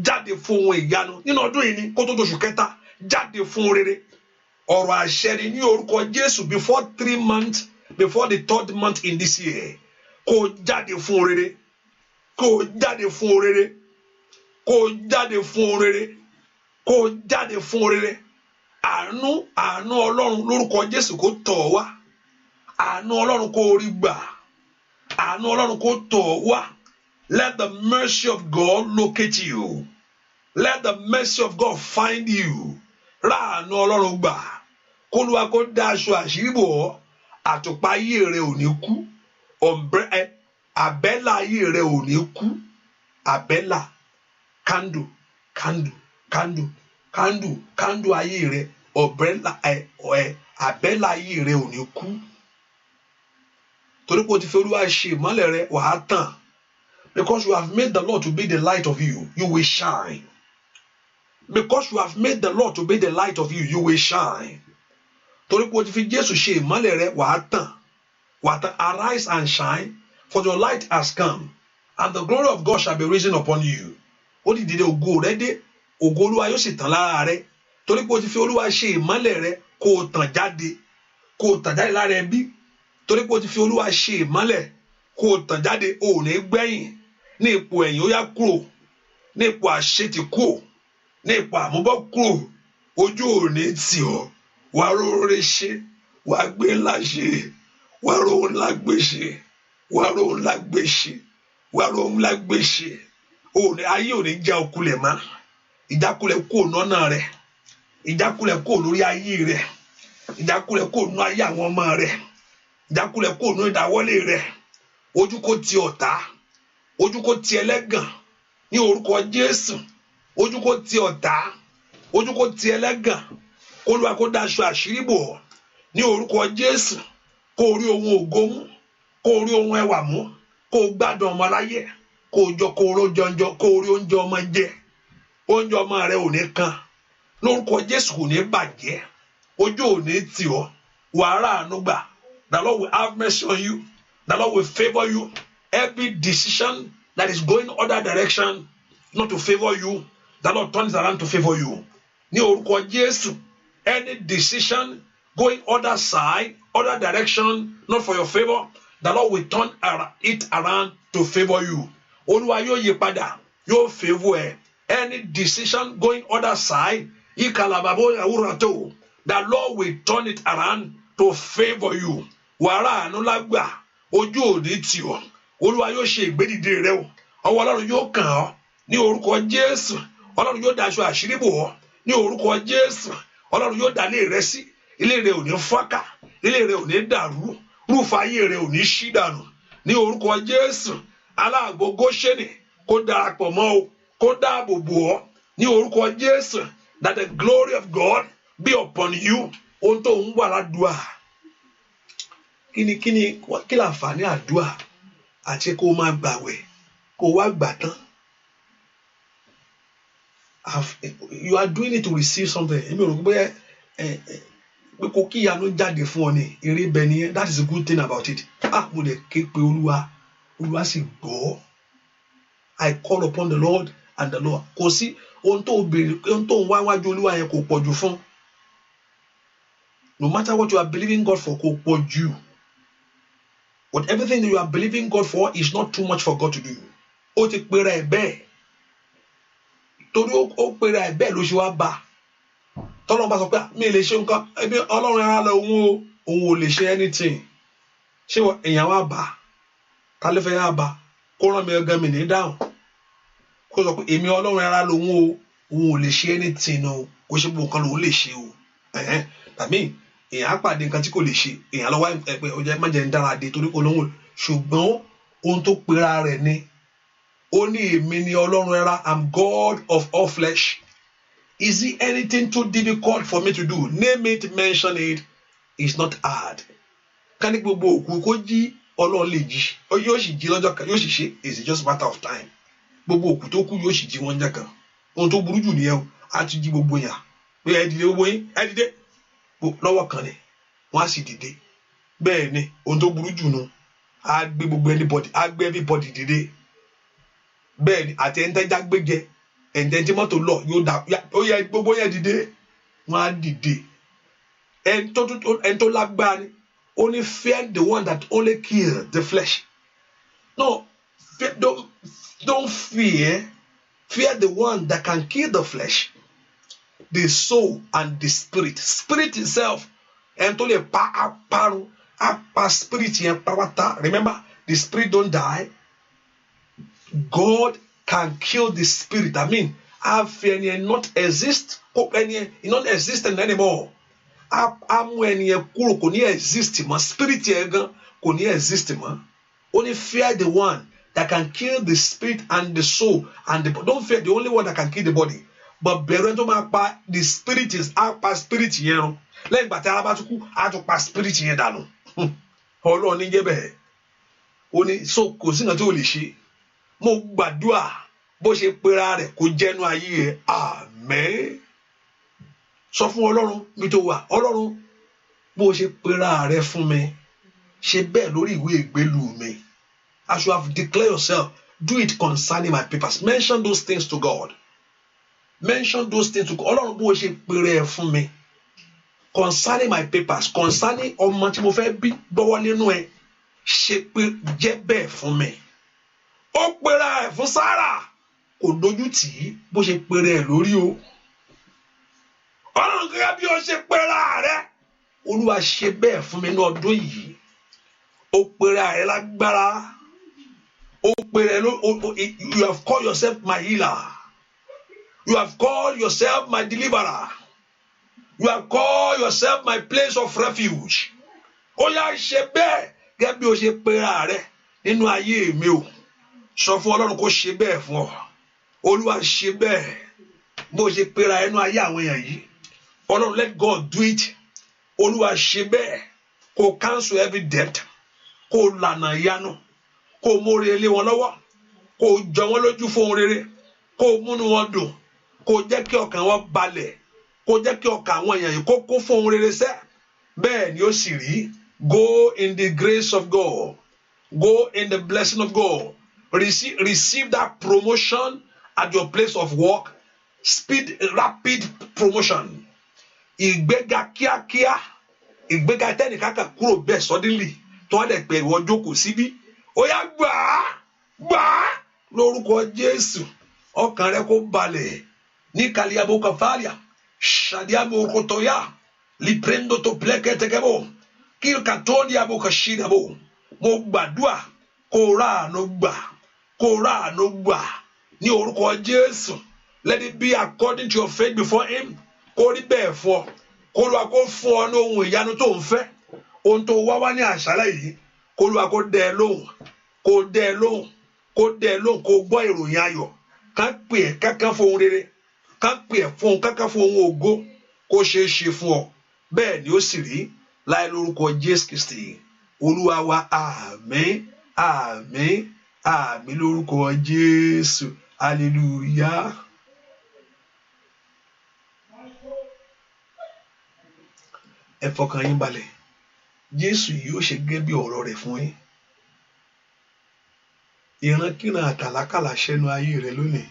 jáde fún ohun ìyanu nínú ọdún yìí ni kó tó oṣù kẹta jáde fún rere ọ̀rọ̀ àṣẹ ni ní orúkọ Jésù before 3 months before the 3rd month in this year kó jáde fún rere kó jáde fún rere kó jáde fún rere kó jáde fún rere àánú Ọlọ́run lórúkọ Jésù kó tọ̀ ọ́ wá àánú Ọlọ́run kó rí gbà àánú Ọlọ́run kó tọ̀ ọ́ wá let the mercy of God locate you let the mercy of God find you ra àánú Ọlọ́run gbà kó Olúwa kó dá aṣọ àṣírí bò ọ́ àtùpà ayé rẹ ò ní kú àbẹ́là ayé rẹ ò ní kú àbẹ́là candle ayé rẹ àbẹ́là ayé rẹ ò ní kú torí pé o ti fi Olúwa ṣe ìmọ́lẹ̀ rẹ wàá tàn because you have made the Lord to be the light of you you will shine because you have made the Lord to be the light of you you will shine torí pé o ti fi Jésù ṣe ìmọ́lẹ̀ rẹ wàá tàn arise and shine for your light has come and the glory of God shall be risen upon you ó ti dìde ògo rẹ dé ògo Olúwa yóò sì tàn lára rẹ torí pé o ti fi Olúwa ṣe ìmọ́lẹ̀ rẹ kó o tàn jáde lára ẹbí torí pé o ti fi Olúwa ṣe ìmọ́lẹ̀ kó o tàn jáde o ò ní gbẹ̀yìn ní ipò ẹ̀yìn ó yá kúrò ní ipò àṣetì kúrò ní ipò àmúbọ́ kúrò ojú ò ní tì ọ́ wà á róore ṣe wà á gbé ńlá ṣe wà á róhun ńlá gbé ṣe wà á róhun ńlá gbé ṣe wà á róhun ńlá gbé ṣe ayé ò ní já okulẹ̀ mọ́ ìjákulẹ̀ kò nọ́nà rẹ̀ ìjákulẹ̀ kò lórí ayé rẹ̀ ìjákulẹ̀ kò nú ayé àwọn ọmọ rẹ̀ ìjákulẹ̀ kò nú ìdáwọ́lé rẹ̀ ojú kò ti ọ̀tá ojú kò ti ẹlẹ́gàn ní orúkọ Jésù ojú kò ti ọ̀tá ojú kò ti ẹlẹ́gàn Olúwa kó daṣọ àṣírí bò ọ́ ní orúkọ Jésù kó rí ohun ògo mú kó rí ohun ẹwà mú kó gbádùn ọmọ láyé kó jọ kó ró jọjọ kó rí oúnjẹ ọmọ jẹ oúnjẹ ọmọ rẹ ò ní kan lórúkọ Jésù kò ní bàjẹ́ ojú ò ní tì ọ́ wàhálà àánú gbà the Lord will have mercy on you the Lord will favour you every decision that is going other direction not to favour you the Lord turns around to favour you ní orúkọ Jésù any decision going other side other direction not for your favour the Lord will turn it around to favour you Olúwa yóò yí padà yóò favour ẹ any decision going other side ikalababo yawurato the Lord will turn it around to favour you wàrà àánú lágbà ojú òní tì ọ́ Olúwa yóò ṣe ìgbédìde rẹ o ọwọ́ Ọlọ́run yóò kàn ọ́ ní orúkọ Jésù Ọlọ́run yóò daṣọ àṣírí bò ọ́ ní orúkọ Jésù Ọlọ́run yóò dá ilé rẹ sí ilé rẹ ò ní fọ́ká ilé rẹ ò ní dàrú rúfà ayé rẹ ò ní ṣí dànù ní orúkọ Jésù aláàbò Góṣẹ́nì kó darapọ̀ mọ́ o kó dáàbò bò ọ́ ní orúkọ Jésù that the glory of God be upon you ohun tó ń wà ládùúà kí láǹfààní àdúà àti kó máa gbàwẹ̀ kó wá gbà tán you are doing it to receive something èmi ò rò pé pé kó kí ìyanu jáde fún ọ ní eré bẹ nìyẹn that is a good thing about it mo lè ké pe Olúwa sì gbọ́ I call upon the Lord and the Lord kò sí ohun tó béèrè ohun tó ń wá wájú Olúwa yẹn kò pọ̀jù fún No matter what you are believing God for, kò pọ̀ jù. But everything that you are believing God for is not too much for God to do. Ó ti pera ẹ̀ bẹ́ẹ̀. Torí ó pera ẹ̀ bẹ́ẹ̀ ló ṣe wá bá. Tọ́lọ́run bá sọ pé mi lè ṣe nǹkan, ẹbí Ọlọ́run ara lọ òun ò lè ṣe anything. Ṣé èèyàn wá bá? Ta ló fẹ́ yá bá? Kó rán mi ọgán mi ní dáhùn. Kó sọ pé èmi Ọlọ́run ara lọ òun ò lè ṣe anything o. Kó ṣe gbogbo nǹkan lòun lè ṣe o. Tàbí èèyàn á pàdé nǹkan tí kò lè ṣe. Èèyàn lọ́wọ́ ẹ̀pẹ́ ọjà má jẹ́ ń dára dé torí kò lóhùn. Ṣùgbọ́n ohun tó pera rẹ̀ ni. Ó ní èmi ni Ọlọ́run ara, I'm God of all flesh. Is it anything too difficult for me to do? Name it, mention it. It's not hard. Ká ní gbogbo òkú kó jí Ọlọ́run lè jí. Yóò sì jí lọ́jọ́ kan, yóò sì ṣe. It's just a matter of time. Gbogbo òkú tó kú yóò sì jí wọn jẹ́ kan. Ohun tó burú jù nìyẹn o. Á ti jí gbogbo yàn. Pé ẹ dìde gbogbo yín, ẹ dìde. Lọ́wọ́ kan ni, wọ́n á sì dìde. Bẹ́ẹ̀ ni, ohun tó burú jù nù. Á gbé gbogbo anybody, á gbé everybody dìde. Bẹ́ẹ̀ ni, àti ẹni tẹ́já gbé jẹ. Ẹ̀ǹdẹ̀ tí mọ́tò lọ yóò dà ó yẹ gbogbo yẹn dìde. Wọ́n á dìde. Ẹni tó lágbára ni. Only fear the one that only kills the flesh. No, don't fear. Fear the one that can kill the flesh, the soul, and the spirit. Spirit itself. And to the pa spirit and power. Remember, the spirit don't die. God can kill the spirit. I mean, our fear not exist. Not existent anymore. Amwenie kuro kò ní exist mọ́. Spirit yẹn gan kò ní exist mọ́. Only fear the one that can kill the spirit and the soul and the body. Don't fear the only one that can kill the body. But bẹ̀rù ẹni tó máa pa the spirit is á pa spirit yẹn run. Lẹ́yìn ìgbà tí ara bá tún kú á tún pa spirit yẹn dànù. Ọlọ́run ní jẹ́ bẹ́ẹ̀. Ó ní so kò sí nǹkan tí ò lè ṣe. Mo gbàdúrà bó ṣe pera rẹ̀ kó jẹ́nu ayé ẹ̀. Àmín. Sọ fún Ọlọ́run mi tó wà. Ọlọ́run bó ṣe pera rẹ̀ fún mi. Ṣe bẹ́ẹ̀ lórí ìwé ìgbélú mi. As you have declared yourself, do it concerning my papers. Mention those things to God. Mention those things to God. Ọlọ́run bó ṣe pera ẹ̀ fún mi. Concerning my papers, concerning ọmọ tí mo fẹ́ bí gbọ́wọ́ nínú ẹ̀. Ṣe pé jẹ́ bẹ́ẹ̀ fún mi. Ó pera ẹ̀ fún Sárà. Kò dojú tì í bó ṣe pera ẹ̀ lórí o. Ọlọ́run gẹ́gẹ́ bí ó ṣe pera rẹ̀. Olúwa ṣe bẹ́ẹ̀ fún mi ní ọdún yìí. Ó pera ẹ̀ lágbára. Ó pera ẹ̀ you have called yourself my healer. You have called yourself my deliverer. You have called yourself my place of refuge. Ó yá ṣe bẹ́ẹ̀ gẹ́gẹ́ bí ó ṣe pera rẹ̀ nínú ayé mi o. Sọ fún Ọlọ́run kó ṣe bẹ́ẹ̀ fún ọ. Olúwa ṣe bẹ́ẹ̀ bó ṣe pera ẹnu ayé àwọn èèyàn yìí. Ọlọ́run let God do it. Olúwa ṣe bẹ́ẹ̀ kó cancel every debt. Kó lànà ìyanu. Kó mórí ilé wọn lọ́wọ́. Kó jọ wọ́n lójú fún ohun rere. Kó múnú wọn dùn. Kó jẹ́ kí ọkàn wọn balẹ̀. Kó jẹ́ kí ọkàn àwọn èèyàn yìí kó kún fún ohun rere sẹ́. Bẹ́ẹ̀ ni ó sì rí. Go in the grace of God. Go in the blessing of God. Receive that promotion at your place of work. Rapid promotion. Ìgbéga kíákíá. Ìgbéga tẹ́nìkan kan kúrò bẹ́ẹ̀ suddenly. Tó wá dẹ̀ pé ìwọ jókòó síbí. Ó yá gbà á lórúkọ Jésù. Ọkàn rẹ kó balẹ̀. Ní kàlíyàbò kàfàlíà. Ṣàdíàbò kòtòyà. Liprendo tó plẹ́kẹ́ tẹ́kẹ́bò. Kí kàtóníàbò kàṣídàbò. Mo gbàdúà kó ráàánú gbà. Kó ráàánú gbà. Ní orúkọ Jésù. Let it be according to your faith before him. Kó rí bẹ́ẹ̀ fún ọ. Kó lóa kó fún ọ ní ohun ìyanu tó ń fẹ́. Ohun tó wá ní àṣálẹ́ yìí. Kó lóa kó dẹ́ ẹ lóhùn. Kó dẹ́ ẹ lóhùn. Kó dẹ́ ẹ lóhùn. Kó gbọ́ ìròyìn ayọ̀. Ká pè ẹ́ kákan fún ohun rere. Ká pè ẹ́ fún kákan fún ohun ògo. Kó ṣeé ṣe fún ọ. Bẹ́ẹ̀ ni ó sì rí láì lórúkọ Jésù Kristi. Olúwa wa àmín. Àmín. Àmín lórúkọ Jésù. Hallelujah. Ẹ fọkàn yín balẹ̀. Jésù yóò ṣe gẹ́gẹ́ bí ọ̀rọ̀ rẹ̀ fún yín. Ìrankíran àtàlákàlà ṣẹ́nu ayé rẹ lónìí.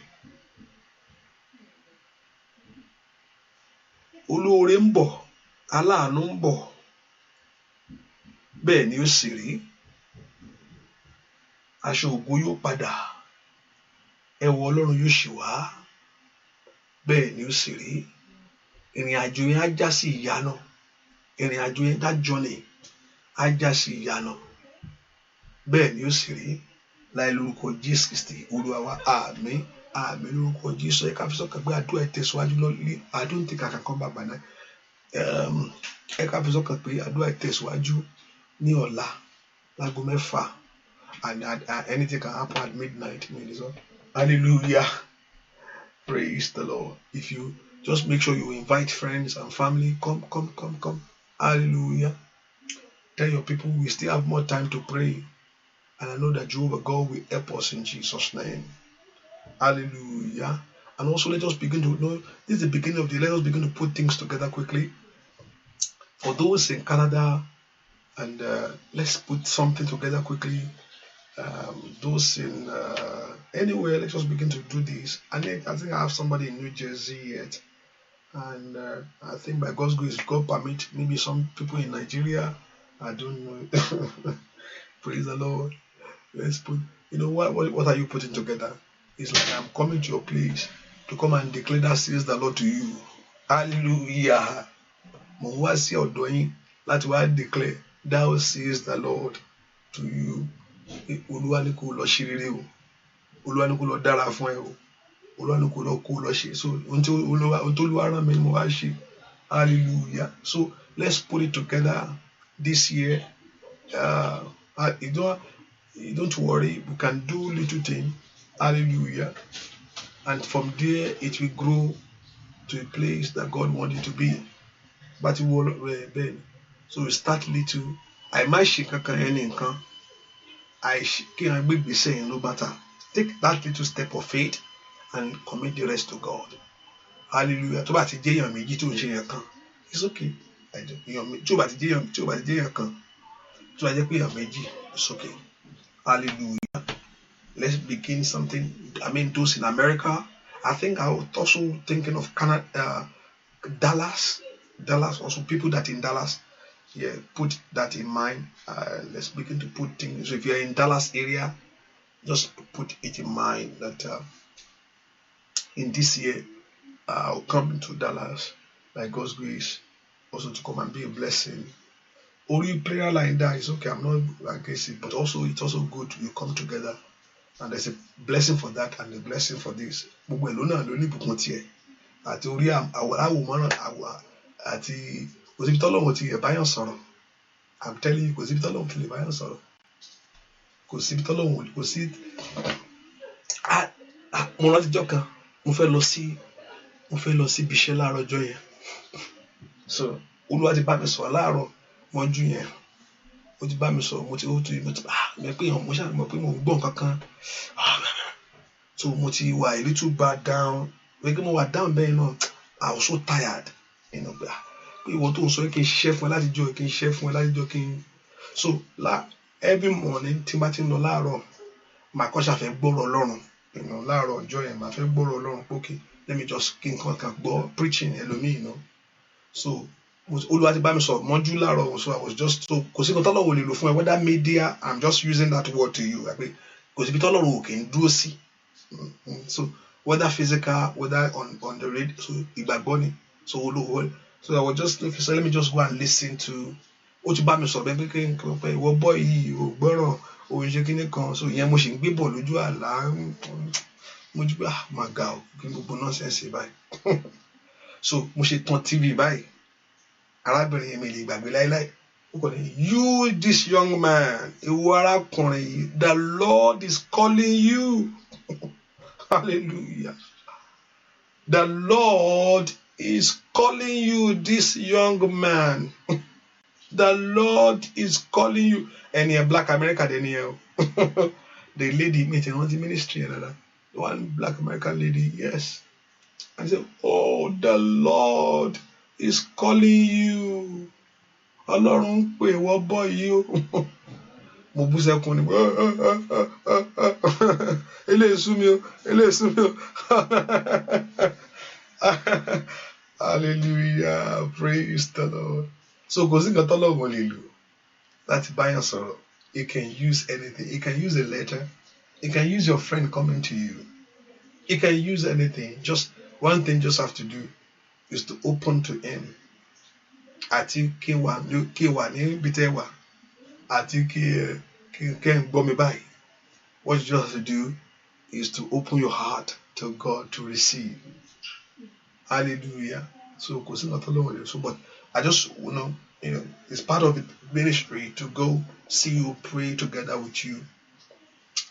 Olóore ń bọ̀ aláàánú ń bọ̀ bẹ́ẹ̀ ni ó sì rí aṣọ ògo yóò padà ẹwọ Ọlọ́run yóò ṣì wá bẹ́ẹ̀ ni ó sì rí ìrìn àjò yẹn á já sí ìyanu ìrìn àjò yẹn that journey á já sí ìyanu bẹ́ẹ̀ ni ó sì rí láì lórúkọ Jésù Kristi Olúwa wa àmín àmín lórúkọ Jésù ẹ ká fi sọ́kàn pé àdúrà ìtẹ̀síwájú lọ́lé I don't think I can come back by now ẹ ká fi sọ́kàn pé àdúrà ìtẹ̀síwájú ní ọ̀la láago 6 and anything can happen at midnight. Hallelujah. Praise the Lord. If you just make sure you invite friends and family, come. Hallelujah. Tell your people we still have more time to pray. And I know that Jehovah God will help us in Jesus' name. Hallelujah. And also let us begin to know, this is the beginning of the, let us begin to put things together quickly. For those in Canada, and let's put something together quickly. Those in anywhere, let's just begin to do this. I think I have somebody in New Jersey yet, and I think by God's grace, God permit maybe some people in Nigeria. I don't know. Praise the Lord. Let's put. You know what are you putting together? It's like I'm coming to your place to come and declare that says the Lord to you. Hallelujah. Mo wá sí ọ̀dọ̀ yín láti wá declare thou says the Lord to you. Olúwa ní kó lọ ṣe rere o, Olúwa ní kó lọ dára fún ẹ o, Olúwa ní kó lọ ṣe. So ohun tí Olúwa rán mi ni mo wá ṣe. Hallelujah. So let's put it together this year. Don't worry, we can do little thing. Hallelujah. And from there it will grow to a place that God wants it to be. But it will then. So we start little. I might shake kankan nǹkan. Kí n gbé ìgbésẹ̀ yẹn ló bàtà. Take that little step of faith and commit the rest to God. Hallelujah. Tó bá ti jẹ́ èèyàn méjì tó ń ṣe yẹn kan, it's okay. Tó bá ti jẹ́ èèyàn kan, tó bá jẹ́ pé èèyàn méjì, it's okay. Hallelujah. Let's begin something. I mean, those in America. I think I was also thinking of Canada, Dallas. Also people that in Dallas. Yeah, put that in mind. Let's begin to put things. So if you're in Dallas area, just put it in mind that in this year, I'll come to Dallas by God's grace, also to come and be a blessing. Only prayer line that is okay. I'm not against it, but also it's also good you come together, and there's a blessing for that and a blessing for this. Àti orí àwòrán àti òsibí tọ́lọ́run ti ẹ̀báyàn sọ̀rọ̀. I'm telling you, kò síbi tọ́lọ́run ti lè báyàn sọ̀rọ̀. Kò síbi tọ́lọ́run kò sí. Mo rántí ọjọ́ kan mo fẹ́ lọ sí ibi iṣẹ́ láàárọ̀ ọjọ́ yẹn. So Olúwa ti bá mi sọ̀rọ̀ láàárọ̀ mọ́jú yẹn. Ó ti bá mi sọ̀rọ̀ mo pé mo gbọ́ nǹkan kan. So mo ti wà a little bad down. When mo wà down bẹ́ẹ̀ náà, I was so tired. You know, pé ìwọ tó ń sọ kí n ṣiṣẹ́ fún ẹ láti jọ so every morning tí n bá ti ń lọ láàárọ̀ màá kọ́ ṣàfẹ́ gbọ́rọ̀ Ọlọ́run. You know, láàárọ̀ ọjọ́ yẹn màá fẹ́ gbọ́rọ̀ Ọlọ́run pé okay, let me just kí n kàn gbọ́ preaching ẹlòmíì, you know. So Olúwa ti bá mi sọ mọ́jú láàárọ̀, so I was just so kò sí kan tọ́lọ́run lè lò fún ẹ whether media, I'm just using that word to you. Kò síbi tọ́lọ́run ò kì í dúró sí. So whether physical, whether on the radio, so ìgbàgbọ́ ni. So I was just looking, so let me just go and listen to ó ti bá mi sọ̀rọ̀ bẹ́ẹ̀ pé ìwọ bọ́ yìí ò gbọ́rọ̀ òun ṣe kíní kan. So ìyẹn mo ṣì ń gbé bọ̀ lójú àlá mo jí pé máa ga ò kí n gbogbo nonsense báyìí. So mo ṣe tan TV báyìí, arábìnrin yẹn mi lè gbàgbé láíláí. Ó kọ́ ni, you this young man, ìwọ arákùnrin yìí, the Lord is calling you. Hallelujah. The Lord is calling you, this young man. The Lord is calling you. And in Black America, the lady meeting on the ministry, the one Black American lady, yes. And said, oh, the Lord is calling you. Ọlọ́run pè wọ́n bọ́ yìí o. Mo bú sẹ́kún ni. Eléyìí sú mi o. Hallelujah. Praise the Lord. So kò sí nǹkan tọ́lọ́run lè lò láti báyàn sọ̀rọ̀. He can use anything. He can use a letter. He can use your friend coming to you. He can use anything. Just one thing just have to do is to open to him. Àti kí wà ní bítẹ́ wà. Àti kí n gbọ́ mi báyìí. What you just have to do is to open your heart to God to receive. Hallelujah. So kò sí nǹkan tọ́lọ́run lè lò. But I just it's part of the ministry to go see you, pray together with you,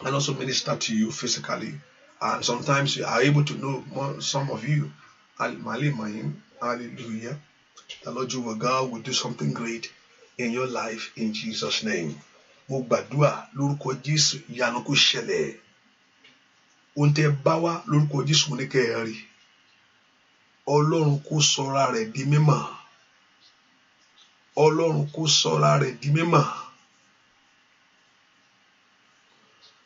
and also minister to you physically. And sometimes you are able to know some of you. Hallelujah. The Lord Jehovah God will do something great in your life in Jesus' name. Mo gbàdúrà lórúkọ Jésù ìyanu kó ṣẹlẹ̀. Ohun tẹ́ bá wá lórúkọ Jésù ní kẹ́ ẹ rí. Ọlọ́run kó sọra rẹ̀ di mímọ́. Ọlọ́run kó sọra rẹ̀ di mímọ́.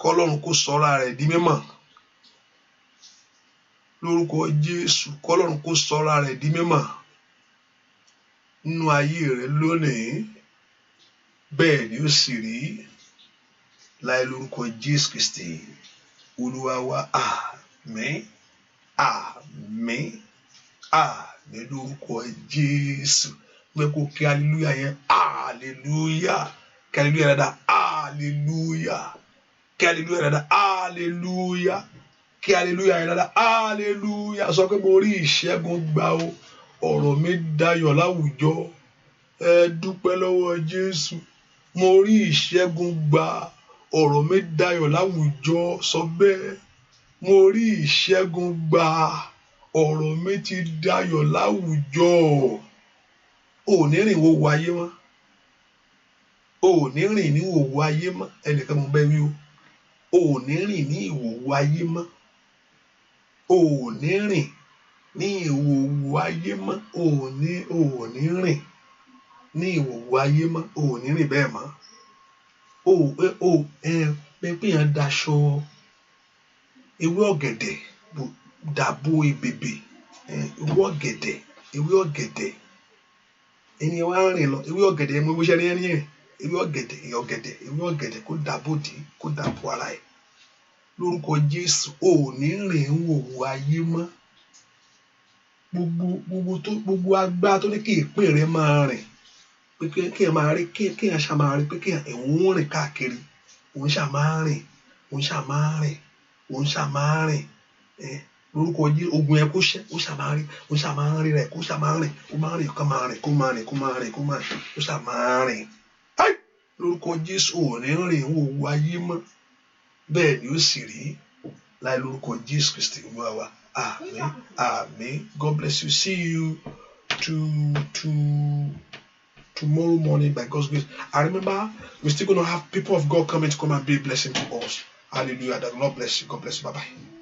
Kọ́lọ́run kó sọra rẹ̀ di mímọ́. Lórúkọ Jésù, kọ́lọ́run kó sọra rẹ̀ di mímọ́. Nínú ayé rẹ̀ lónìí, bẹ́ẹ̀ ni ó sì rí láì lórúkọ Jésù Kristi. Olúwa wa, àmín, àmín, àmín lórúkọ Jésù. Mo kò kí hallelujah yẹn, hallelujah. Kí hallelujah dáadáa, hallelujah. Kí hallelujah dáadáa, hallelujah. Kí hallelujah yẹn dáadáa, hallelujah. Sọ pé mo rí ìṣẹ́gun gbà o. Ọ̀rọ̀ mi dayọ̀ láwùjọ. Ẹ dúpẹ́ lọ́wọ́ Jésù. Mo rí ìṣẹ́gun gbà. Ọ̀rọ̀ mi dayọ̀ láwùjọ. Sọ bẹ́ẹ̀. Mo rí ìṣẹ́gun gbà. Ọ̀rọ̀ mi ti dayọ̀ láwùjọ. O ní rìn wo ayé mọ́. O ní rìn ní ìwòwò ayé mọ́. Ẹnìkan mo bẹ̀ wí o. O ní rìn ní ìwòwò ayé mọ́. O ní rìn ní ìwòwò ayé mọ́. O ní rìn ní ìwòwò ayé mọ́. O ní rìn bẹ́ẹ̀ mọ́. Pé yẹn daṣọ ewé ọ̀gẹ̀dẹ̀ dàbò ebèbè. Ewé ọ̀gẹ̀dẹ̀. Ẹni wá rìn lọ ewé ọ̀gẹ̀dẹ̀ mo bó ṣe rí ẹni yẹn. Ewé ọ̀gẹ̀dẹ̀ kó dàbò dì, kó dàbò ara ẹ̀. Lórúkọ Jésù, o ní rìn ìwòwò ayé mọ́. Gbogbo agbára tó ní kí ìpín rẹ máa rìn. Pé kí ẹ máa rí kí ẹ ṣá máa rí pé kí ẹ ń rìn káàkiri. Òun ṣá máa rìn. Lórúkọ Jésù, ogun yẹn kó ṣẹ́, ó ṣá máa rí. Ó ṣá máa rìn rẹ̀, kó ṣá máa rìn. Kó máa rìn, kó máa rìn. Ó ṣá máa rìn. Lórúkọ Jésù, ò ní rìn ìwòwò ayé mọ́. Bẹ́ẹ̀ ni ó sì rí láì lórúkọ Jésù Kristi Olúwa wa. Amen. Amen. God bless you. See you tomorrow morning by God's grace. I remember we're still going to have people of God coming to come and be a blessing to us. Hallelujah. The Lord bless you. God bless you. Bye-bye.